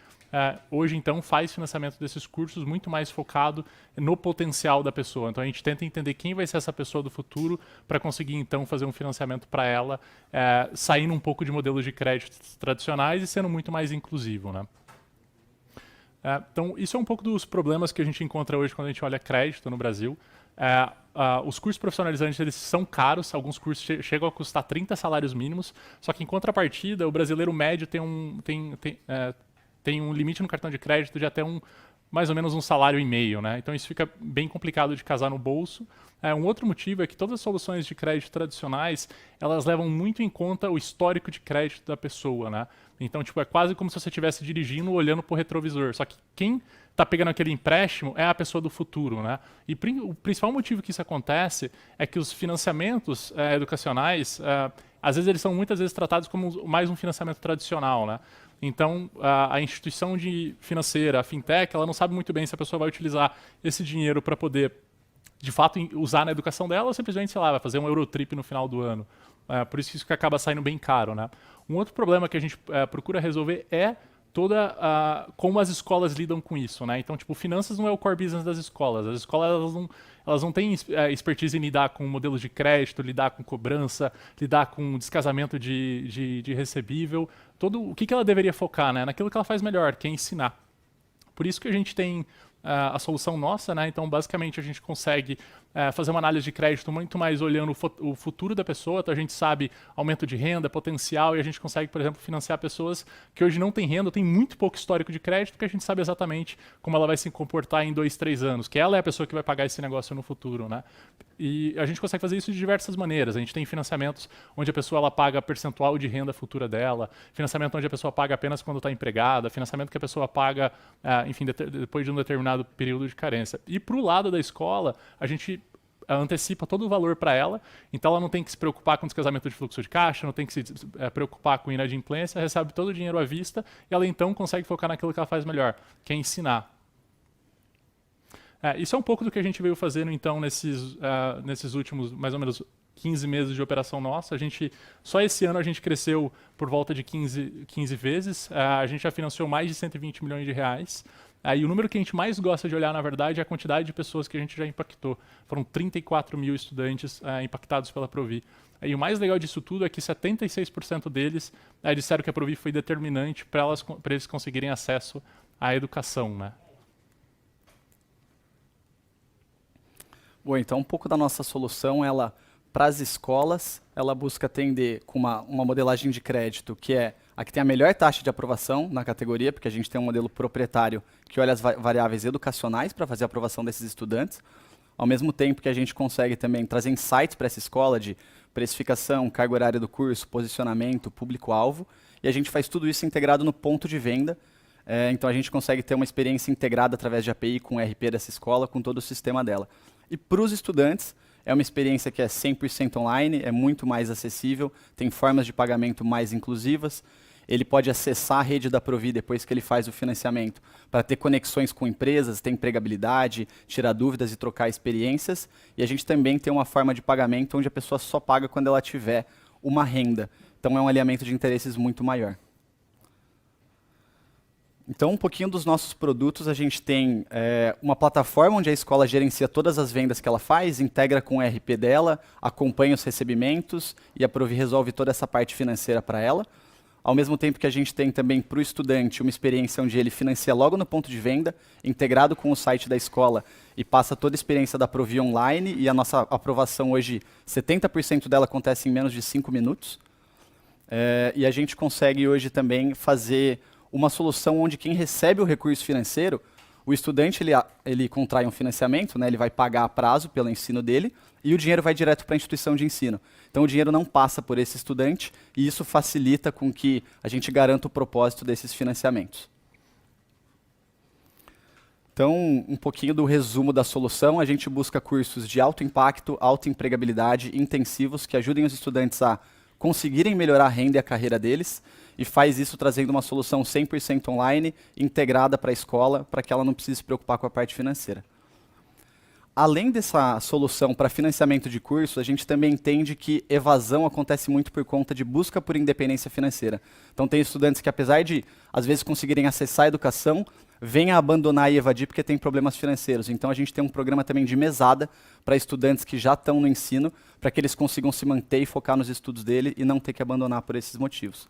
hoje, então, faz financiamento desses cursos muito mais focado no potencial da pessoa. Então, a gente tenta entender quem vai ser essa pessoa do futuro para conseguir, então, fazer um financiamento para ela, saindo um pouco de modelos de crédito tradicionais e sendo muito mais inclusivo, né? Então, isso é um pouco dos problemas que a gente encontra hoje quando a gente olha crédito no Brasil. Os cursos profissionalizantes eles são caros, alguns cursos chegam a custar 30 salários mínimos, só que em contrapartida o brasileiro médio tem um limite no cartão de crédito de até mais ou menos um salário e meio, né? Então isso fica bem complicado de casar no bolso. Um outro motivo é que todas as soluções de crédito tradicionais, elas levam muito em conta o histórico de crédito da pessoa, né? Então, tipo, é quase como se você estivesse dirigindo olhando para o retrovisor. Só que quem está pegando aquele empréstimo é a pessoa do futuro, né? E o principal motivo que isso acontece é que os financiamentos educacionais, às vezes eles são muitas vezes tratados como mais um financiamento tradicional, né? Então, a instituição financeira, a fintech, ela não sabe muito bem se a pessoa vai utilizar esse dinheiro para poder, de fato, usar na educação dela ou simplesmente, sei lá, vai fazer um Eurotrip no final do ano. Por isso que isso acaba saindo bem caro, né? Um outro problema que a gente procura resolver é como as escolas lidam com isso, né? Então, tipo, finanças não é o core business das escolas. As escolas elas não têm expertise em lidar com modelos de crédito, lidar com cobrança, lidar com descasamento de recebível. O que ela deveria focar, né? Naquilo que ela faz melhor, que é ensinar. Por isso que a gente tem a solução nossa, né? Então, basicamente, a gente consegue fazer uma análise de crédito muito mais olhando o futuro da pessoa. Então, a gente sabe aumento de renda, potencial, e a gente consegue, por exemplo, financiar pessoas que hoje não têm renda, têm muito pouco histórico de crédito, porque a gente sabe exatamente como ela vai se comportar em 2, 3 anos, que ela é a pessoa que vai pagar esse negócio no futuro, né? E a gente consegue fazer isso de diversas maneiras. A gente tem financiamentos onde a pessoa ela paga percentual de renda futura dela, financiamento onde a pessoa paga apenas quando está empregada, financiamento que a pessoa paga, enfim, depois de um determinado período de carência. E para o lado da escola, a gente antecipa todo o valor para ela, então ela não tem que se preocupar com descasamento de fluxo de caixa, não tem que se preocupar com inadimplência, recebe todo o dinheiro à vista e ela então consegue focar naquilo que ela faz melhor, que é ensinar. Isso é um pouco do que a gente veio fazendo então nesses últimos mais ou menos 15 meses de operação nossa. Só esse ano a gente cresceu por volta de 15 vezes, a gente já financiou mais de 120 milhões de reais. E o número que a gente mais gosta de olhar, na verdade, é a quantidade de pessoas que a gente já impactou. Foram 34 mil estudantes impactados pela Provi. E o mais legal disso tudo é que 76% deles disseram que a Provi foi determinante para eles conseguirem acesso à educação, né? Bom, então um pouco da nossa solução, para as escolas, ela busca atender com uma modelagem de crédito que é a que tem a melhor taxa de aprovação na categoria, porque a gente tem um modelo proprietário que olha as variáveis educacionais para fazer a aprovação desses estudantes, ao mesmo tempo que a gente consegue também trazer insights para essa escola de precificação, carga horária do curso, posicionamento, público-alvo, e a gente faz tudo isso integrado no ponto de venda. Então a gente consegue ter uma experiência integrada através de API com o RP dessa escola, com todo o sistema dela. E para os estudantes, é uma experiência que é 100% online, é muito mais acessível, tem formas de pagamento mais inclusivas. Ele pode acessar a rede da Provi depois que ele faz o financiamento para ter conexões com empresas, ter empregabilidade, tirar dúvidas e trocar experiências. E a gente também tem uma forma de pagamento onde a pessoa só paga quando ela tiver uma renda. Então é um alinhamento de interesses muito maior. Então, um pouquinho dos nossos produtos, a gente tem uma plataforma onde a escola gerencia todas as vendas que ela faz, integra com o RP dela, acompanha os recebimentos e a Provi resolve toda essa parte financeira para ela. Ao mesmo tempo que a gente tem também para o estudante uma experiência onde ele financia logo no ponto de venda, integrado com o site da escola e passa toda a experiência da Provi online, e a nossa aprovação hoje, 70% dela acontece em menos de 5 minutos. E a gente consegue hoje também fazer uma solução onde quem recebe o recurso financeiro O estudante ele contrai um financiamento, né, ele vai pagar a prazo pelo ensino dele e o dinheiro vai direto para a instituição de ensino. Então o dinheiro não passa por esse estudante e isso facilita com que a gente garanta o propósito desses financiamentos. Então, um pouquinho do resumo da solução, a gente busca cursos de alto impacto, alta empregabilidade, intensivos, que ajudem os estudantes a conseguirem melhorar a renda e a carreira deles, e faz isso trazendo uma solução 100% online, integrada para a escola, para que ela não precise se preocupar com a parte financeira. Além dessa solução para financiamento de curso, a gente também entende que evasão acontece muito por conta de busca por independência financeira. Então tem estudantes que, apesar de, às vezes, conseguirem acessar a educação, vêm a abandonar e evadir porque tem problemas financeiros. Então a gente tem um programa também de mesada para estudantes que já estão no ensino, para que eles consigam se manter e focar nos estudos dele e não ter que abandonar por esses motivos.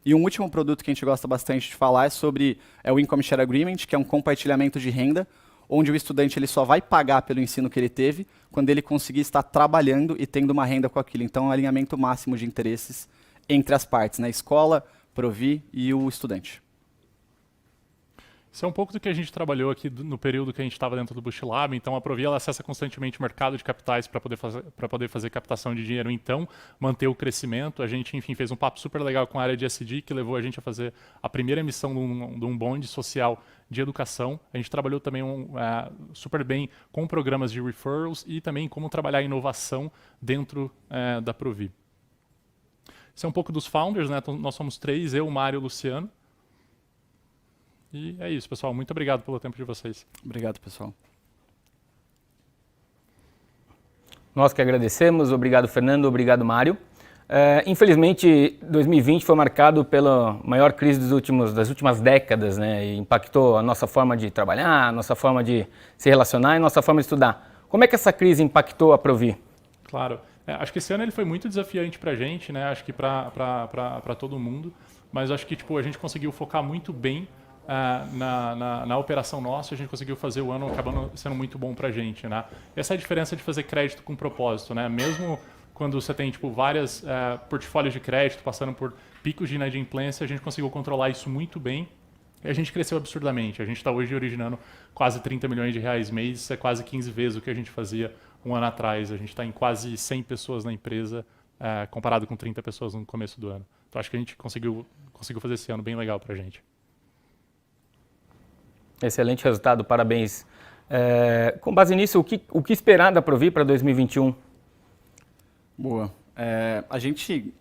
E um último produto que a gente gosta bastante de falar é sobre o Income Share Agreement, que é um compartilhamento de renda, onde o estudante ele só vai pagar pelo ensino que ele teve quando ele conseguir estar trabalhando e tendo uma renda com aquilo. Então, é um alinhamento máximo de interesses entre as partes, né? Escola, Provi e o estudante. Isso é um pouco do que a gente trabalhou aqui no período que a gente estava dentro do Boost Lab. Então, a Provi ela acessa constantemente o mercado de capitais para poder fazer captação de dinheiro, então manter o crescimento. A gente, enfim, fez um papo super legal com a área de SD, que levou a gente a fazer a primeira emissão de um bonde social de educação. A gente trabalhou também super bem com programas de referrals e também como trabalhar a inovação dentro da Provi. Isso é um pouco dos founders, né? Então, nós somos 3, eu, o Mário e o Luciano. E é isso, pessoal. Muito obrigado pelo tempo de vocês. Obrigado, pessoal. Nós que agradecemos. Obrigado, Fernando. Obrigado, Mário. Infelizmente, 2020 foi marcado pela maior crise das últimas décadas, né? E impactou a nossa forma de trabalhar, a nossa forma de se relacionar e a nossa forma de estudar. Como é que essa crise impactou a Provi? Claro. Acho que esse ano ele foi muito desafiante para a gente, né? Acho que para todo mundo. Mas acho que a gente conseguiu focar muito bem na operação nossa. A gente conseguiu fazer o ano acabando sendo muito bom para a gente, né? Essa é a diferença de fazer crédito com propósito, né? Mesmo quando você tem várias portfólios de crédito passando por picos de inadimplência, a gente conseguiu controlar isso muito bem e a gente cresceu absurdamente. A gente está hoje originando quase 30 milhões de reais mês, isso é quase 15 vezes o que a gente fazia um ano atrás. A gente está em quase 100 pessoas na empresa, comparado com 30 pessoas no começo do ano. Então acho que a gente conseguiu fazer esse ano bem legal para a gente. Excelente resultado, parabéns. Com base nisso, o que esperar da Provi para 2021? Boa. A gente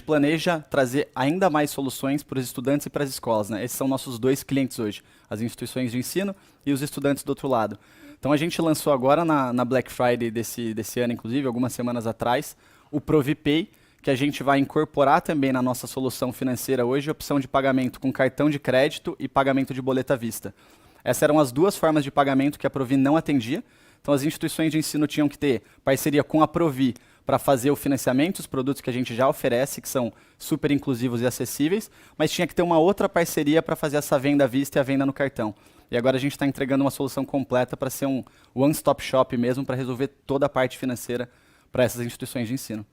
planeja trazer ainda mais soluções para os estudantes e para as escolas, né? Esses são nossos 2 clientes hoje, as instituições de ensino e os estudantes do outro lado. Então a gente lançou agora na Black Friday desse ano, inclusive, algumas semanas atrás, o ProviPay, que a gente vai incorporar também na nossa solução financeira hoje, a opção de pagamento com cartão de crédito e pagamento de boleta à vista. Essas eram as 2 formas de pagamento que a Provi não atendia. Então as instituições de ensino tinham que ter parceria com a Provi para fazer o financiamento, os produtos que a gente já oferece, que são super inclusivos e acessíveis, mas tinha que ter uma outra parceria para fazer essa venda à vista e a venda no cartão. E agora a gente está entregando uma solução completa para ser um one-stop shop mesmo, para resolver toda a parte financeira para essas instituições de ensino.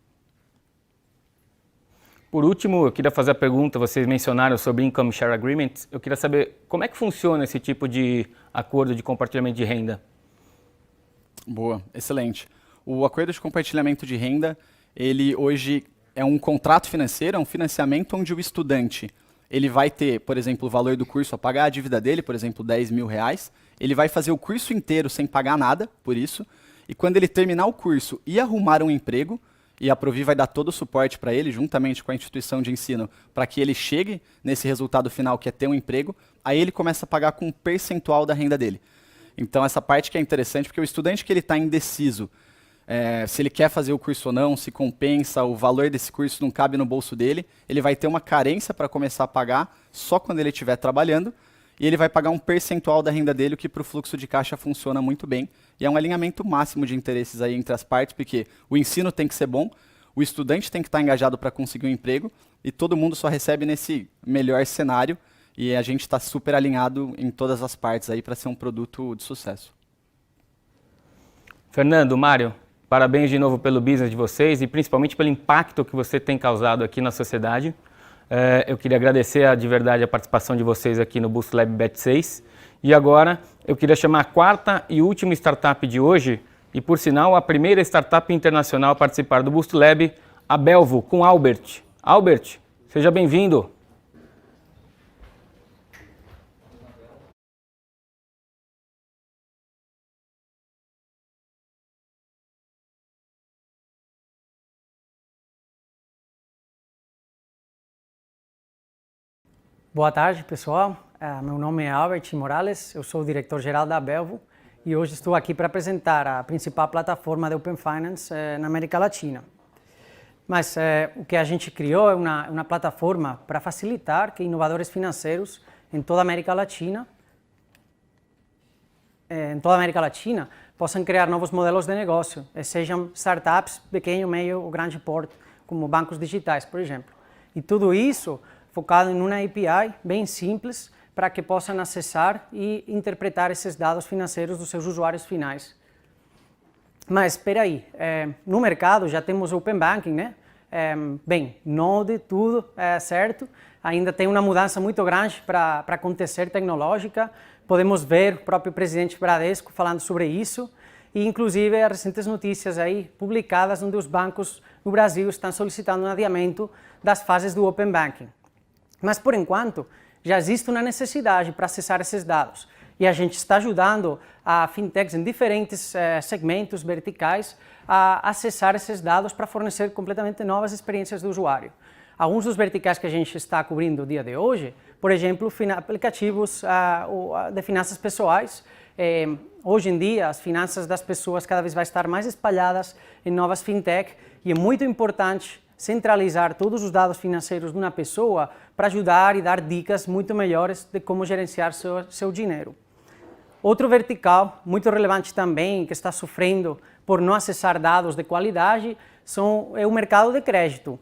Por último, eu queria fazer a pergunta, vocês mencionaram sobre Income Share Agreement, eu queria saber como é que funciona esse tipo de acordo de compartilhamento de renda? Boa, excelente. O acordo de compartilhamento de renda, ele hoje é um contrato financeiro, é um financiamento onde o estudante ele vai ter, por exemplo, o valor do curso a pagar a dívida dele, por exemplo, R$10.000, ele vai fazer o curso inteiro sem pagar nada por isso, e quando ele terminar o curso e arrumar um emprego, e a Provi vai dar todo o suporte para ele, juntamente com a instituição de ensino, para que ele chegue nesse resultado final, que é ter um emprego, aí ele começa a pagar com um percentual da renda dele. Então, essa parte que é interessante, porque o estudante que ele está indeciso, se ele quer fazer o curso ou não, se compensa, o valor desse curso não cabe no bolso dele, ele vai ter uma carência para começar a pagar só quando ele estiver trabalhando, e ele vai pagar um percentual da renda dele, o que para o fluxo de caixa funciona muito bem. E é um alinhamento máximo de interesses aí entre as partes, porque o ensino tem que ser bom, o estudante tem que estar engajado para conseguir um emprego, e todo mundo só recebe nesse melhor cenário, e a gente está super alinhado em todas as partes aí para ser um produto de sucesso. Fernando, Mário, parabéns de novo pelo business de vocês e principalmente pelo impacto que você tem causado aqui na sociedade. Eu queria agradecer de verdade a participação de vocês aqui no Boost Lab Bet 6. E agora eu queria chamar a quarta e última startup de hoje, e por sinal a primeira startup internacional a participar do Boost Lab, a Belvo, com Albert. Albert, seja bem-vindo. Boa tarde, pessoal. Meu nome é Albert Morales, eu sou o diretor-geral da Belvo e hoje estou aqui para apresentar a principal plataforma de Open Finance na América Latina. Mas o que a gente criou é uma plataforma para facilitar que inovadores financeiros em toda a América Latina possam criar novos modelos de negócio, sejam startups pequeno, meio ou grande porte, como bancos digitais, por exemplo. E tudo isso focado em uma API bem simples para que possam acessar e interpretar esses dados financeiros dos seus usuários finais. Mas espera aí, no mercado já temos Open Banking, né? Bem, Node, tudo certo, ainda tem uma mudança muito grande para acontecer tecnológica, podemos ver o próprio presidente Bradesco falando sobre isso, e inclusive as recentes notícias aí publicadas onde os bancos no Brasil estão solicitando um adiamento das fases do Open Banking. Mas, por enquanto, já existe uma necessidade para acessar esses dados e a gente está ajudando a fintechs em diferentes segmentos verticais a acessar esses dados para fornecer completamente novas experiências do usuário. Alguns dos verticais que a gente está cobrindo no dia de hoje, por exemplo, aplicativos de finanças pessoais. Hoje em dia, as finanças das pessoas cada vez vão estar mais espalhadas em novas fintech e é muito importante centralizar todos os dados financeiros de uma pessoa para ajudar e dar dicas muito melhores de como gerenciar seu dinheiro. Outro vertical muito relevante também, que está sofrendo por não acessar dados de qualidade, é o mercado de crédito.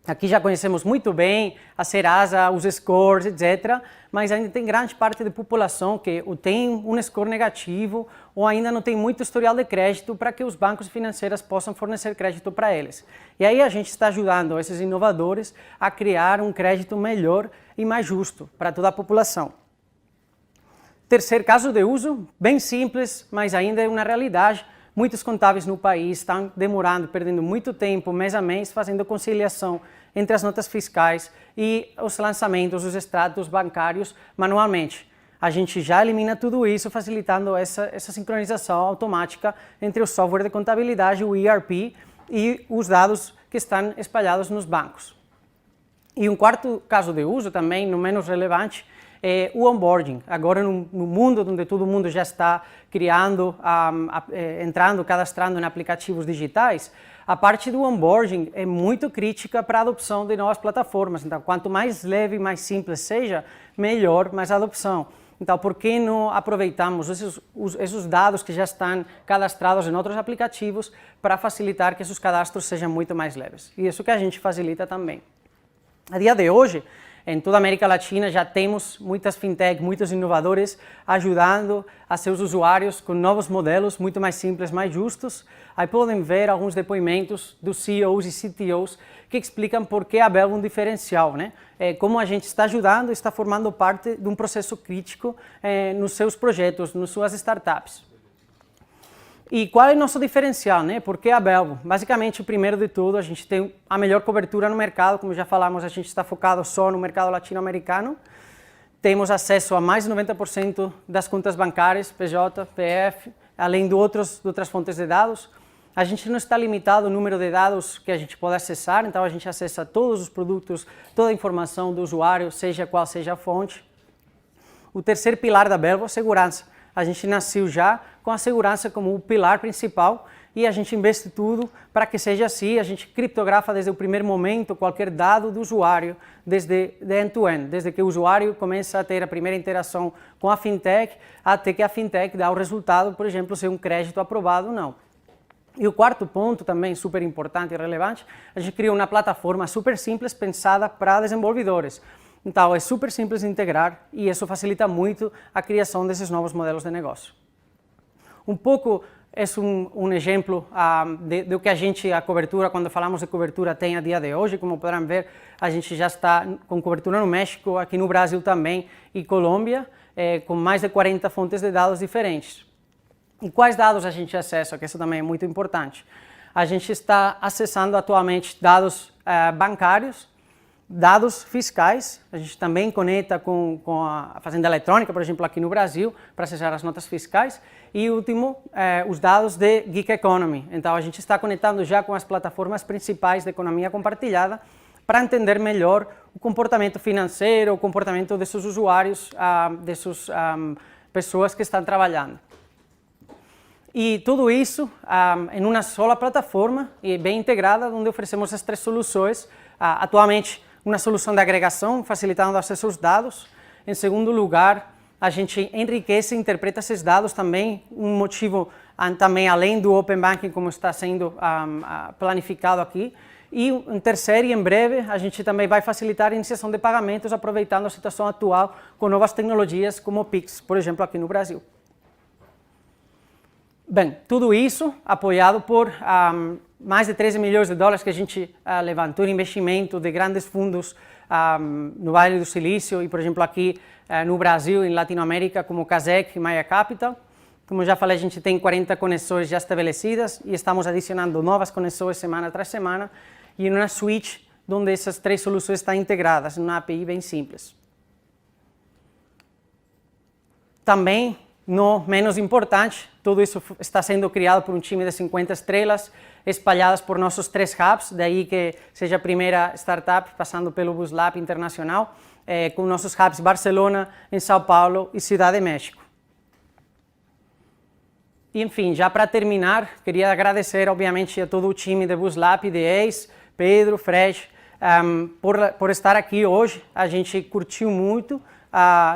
Aqui já conhecemos muito bem a Serasa, os scores, etc., mas ainda tem grande parte da população que ou tem um score negativo ou ainda não tem muito historial de crédito para que os bancos financeiros possam fornecer crédito para eles. E aí a gente está ajudando esses inovadores a criar um crédito melhor e mais justo para toda a população. Terceiro caso de uso, bem simples, mas ainda é uma realidade. Muitos contábeis no país estão demorando, perdendo muito tempo, mês a mês, fazendo conciliação entre as notas fiscais e os lançamentos dos extratos bancários manualmente. A gente já elimina tudo isso, facilitando essa sincronização automática entre o software de contabilidade, o ERP, e os dados que estão espalhados nos bancos. E um quarto caso de uso, também não menos relevante, é o onboarding. Agora, no mundo onde todo mundo já está criando, entrando, cadastrando em aplicativos digitais, a parte do onboarding é muito crítica para a adopção de novas plataformas. Então, quanto mais leve e mais simples seja, melhor, mais adopção. Então, por que não aproveitamos esses dados que já estão cadastrados em outros aplicativos para facilitar que esses cadastros sejam muito mais leves? E isso que a gente facilita também. A dia de hoje, em toda a América Latina já temos muitas fintech, muitos inovadores ajudando a seus usuários com novos modelos muito mais simples, mais justos. Aí podem ver alguns depoimentos dos CEOs e CTOs que explicam por que a Belvo é um diferencial, né? Como a gente está ajudando, está formando parte de um processo crítico nos seus projetos, nas suas startups. E qual é o nosso diferencial, né? Por que a Belvo? Basicamente, primeiro de tudo, a gente tem a melhor cobertura no mercado, como já falamos, a gente está focado só no mercado latino-americano. Temos acesso a mais de 90% das contas bancárias, PJ, PF, além de outras fontes de dados. A gente não está limitado ao número de dados que a gente pode acessar, então a gente acessa todos os produtos, toda a informação do usuário, seja qual seja a fonte. O terceiro pilar da Belvo é a segurança. A gente nasceu já com a segurança como o pilar principal e a gente investe tudo para que seja assim. A gente criptografa desde o primeiro momento qualquer dado do usuário, desde end-to-end, desde que o usuário começa a ter a primeira interação com a fintech, até que a fintech dá o resultado, por exemplo, se um crédito aprovado ou não. E o quarto ponto, também super importante e relevante, a gente criou uma plataforma super simples pensada para desenvolvedores. Então, é super simples de integrar e isso facilita muito a criação desses novos modelos de negócio. Um pouco é um exemplo do que a cobertura, quando falamos de cobertura, tem a dia de hoje. Como poderão ver, a gente já está com cobertura no México, aqui no Brasil também e Colômbia. com mais de 40 fontes de dados diferentes. E quais dados a gente acessa? Que isso também é muito importante. A gente está acessando atualmente dados bancários, dados fiscais, a gente também conecta com a Fazenda Eletrônica, por exemplo, aqui no Brasil, para acessar as notas fiscais, e último, os dados de Gig Economy. Então, a gente está conectando já com as plataformas principais de economia compartilhada para entender melhor o comportamento financeiro, o comportamento desses usuários, dessas pessoas que estão trabalhando. E tudo isso em uma só plataforma e bem integrada, onde oferecemos as 3 soluções. Atualmente, uma solução de agregação, facilitando o acesso aos dados. Em segundo lugar, a gente enriquece e interpreta esses dados também, um motivo também além do Open Banking, como está sendo planificado aqui. E em terceiro e em breve, a gente também vai facilitar a iniciação de pagamentos, aproveitando a situação atual com novas tecnologias como o Pix, por exemplo, aqui no Brasil. Bem, tudo isso apoiado por mais de 13 milhões de dólares que a gente levantou em investimento de grandes fundos no Vale do Silício e, por exemplo, aqui no Brasil, em Latinoamérica, como Kazek e Maya Capital. Como já falei, a gente tem 40 conexões já estabelecidas e estamos adicionando novas conexões semana tras semana e em uma suite onde essas 3 soluções estão integradas, em uma API bem simples. Também, não menos importante, tudo isso está sendo criado por um time de 50 estrelas, espalhadas por nossos 3 hubs, daí que seja a primeira startup passando pelo BusLab Internacional, com nossos hubs em Barcelona, em São Paulo e Cidade de México. E, enfim, já para terminar, queria agradecer, obviamente, a todo o time de BusLab, de Ace, Pedro, Fred, por estar aqui hoje. A gente curtiu muito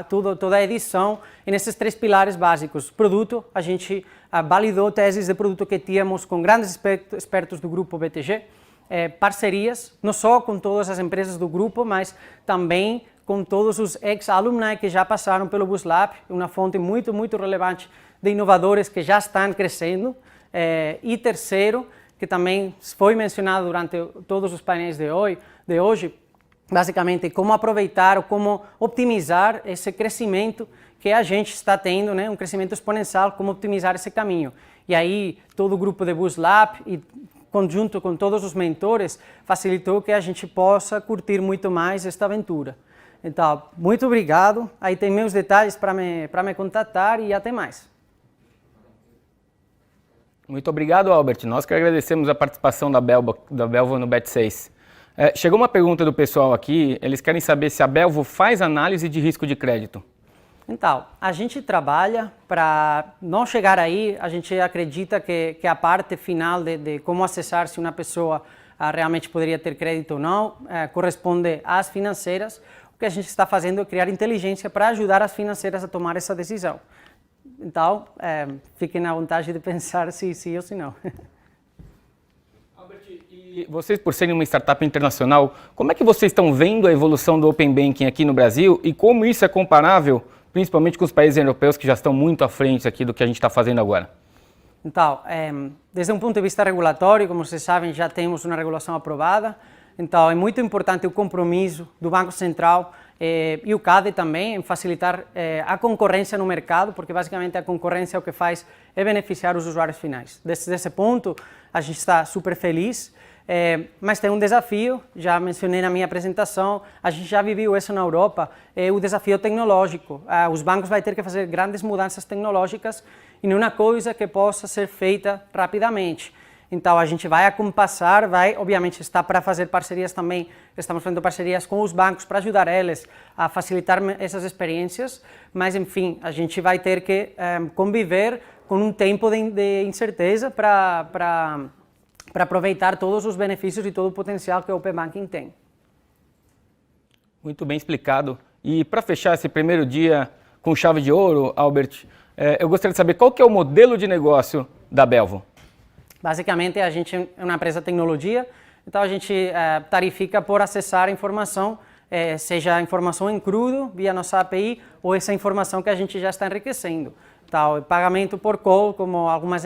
toda a edição. E nesses 3 pilares básicos, produto, a gente validou teses de produto que tínhamos com grandes expertos do grupo BTG, parcerias, não só com todas as empresas do grupo, mas também com todos os ex-alumni que já passaram pelo BusLab, uma fonte muito, muito relevante de inovadores que já estão crescendo. E terceiro, que também foi mencionado durante todos os painéis de hoje, basicamente como aproveitar ou como optimizar esse crescimento que a gente está tendo, né, um crescimento exponencial, como optimizar esse caminho. E aí todo o grupo de BusLab, e conjunto com todos os mentores, facilitou que a gente possa curtir muito mais esta aventura. Então, muito obrigado, aí tem meus detalhes para me contatar e até mais. Muito obrigado, Albert. Nós que agradecemos a participação da Belvo no Bet6. Chegou uma pergunta do pessoal aqui, eles querem saber se a Belvo faz análise de risco de crédito. Então, a gente trabalha para não chegar aí, a gente acredita que a parte final de como acessar se uma pessoa realmente poderia ter crédito ou não, corresponde às financeiras. O que a gente está fazendo é criar inteligência para ajudar as financeiras a tomar essa decisão. Então, fiquem à vontade de pensar se sim ou se não. Albert, e vocês, por serem uma startup internacional, como é que vocês estão vendo a evolução do Open Banking aqui no Brasil e como isso é comparável, principalmente com os países europeus que já estão muito à frente aqui do que a gente está fazendo agora? Então, desde um ponto de vista regulatório, como vocês sabem, já temos uma regulação aprovada. Então, é muito importante o compromisso do Banco Central e o CADE também em facilitar a concorrência no mercado, porque basicamente a concorrência o que faz é beneficiar os usuários finais. Desse ponto, a gente está super feliz, mas tem um desafio, já mencionei na minha apresentação, a gente já viveu isso na Europa, o desafio tecnológico. Os bancos vão ter que fazer grandes mudanças tecnológicas e não é uma coisa que possa ser feita rapidamente. Então, a gente vai compassar, obviamente, está para fazer parcerias também, estamos fazendo parcerias com os bancos para ajudar eles a facilitar essas experiências, mas, enfim, a gente vai ter que conviver com um tempo de incerteza para aproveitar todos os benefícios e todo o potencial que o Open Banking tem. Muito bem explicado. E para fechar esse primeiro dia com chave de ouro, Albert, eu gostaria de saber qual que é o modelo de negócio da Belvo. Basicamente, a gente é uma empresa de tecnologia, então a gente tarifica por acessar a informação, seja a informação em crudo, via nossa API, ou essa informação que a gente já está enriquecendo. Então, pagamento por call, como algumas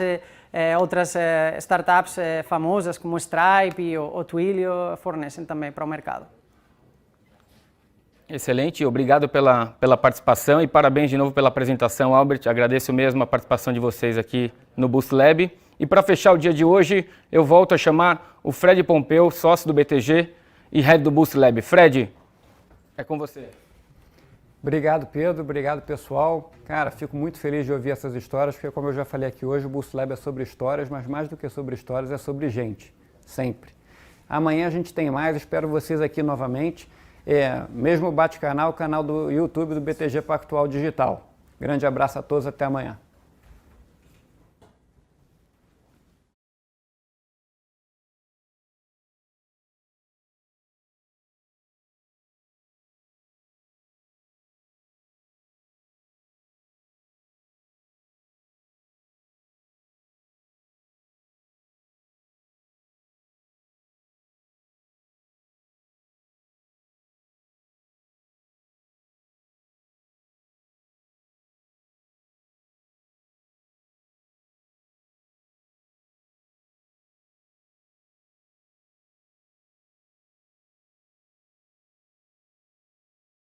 outras startups famosas, como Stripe ou Twilio, fornecem também para o mercado. Excelente, obrigado pela participação e parabéns de novo pela apresentação, Albert. Agradeço mesmo a participação de vocês aqui no Boost Lab. E para fechar o dia de hoje, eu volto a chamar o Fred Pompeu, sócio do BTG e head do Boost Lab. Fred, é com você. Obrigado, Pedro. Obrigado, pessoal. Cara, fico muito feliz de ouvir essas histórias, porque como eu já falei aqui hoje, o Boost Lab é sobre histórias, mas mais do que sobre histórias, é sobre gente, sempre. Amanhã a gente tem mais, espero vocês aqui novamente. Mesmo bate-canal, canal do YouTube do BTG Pactual Digital. Grande abraço a todos, até amanhã.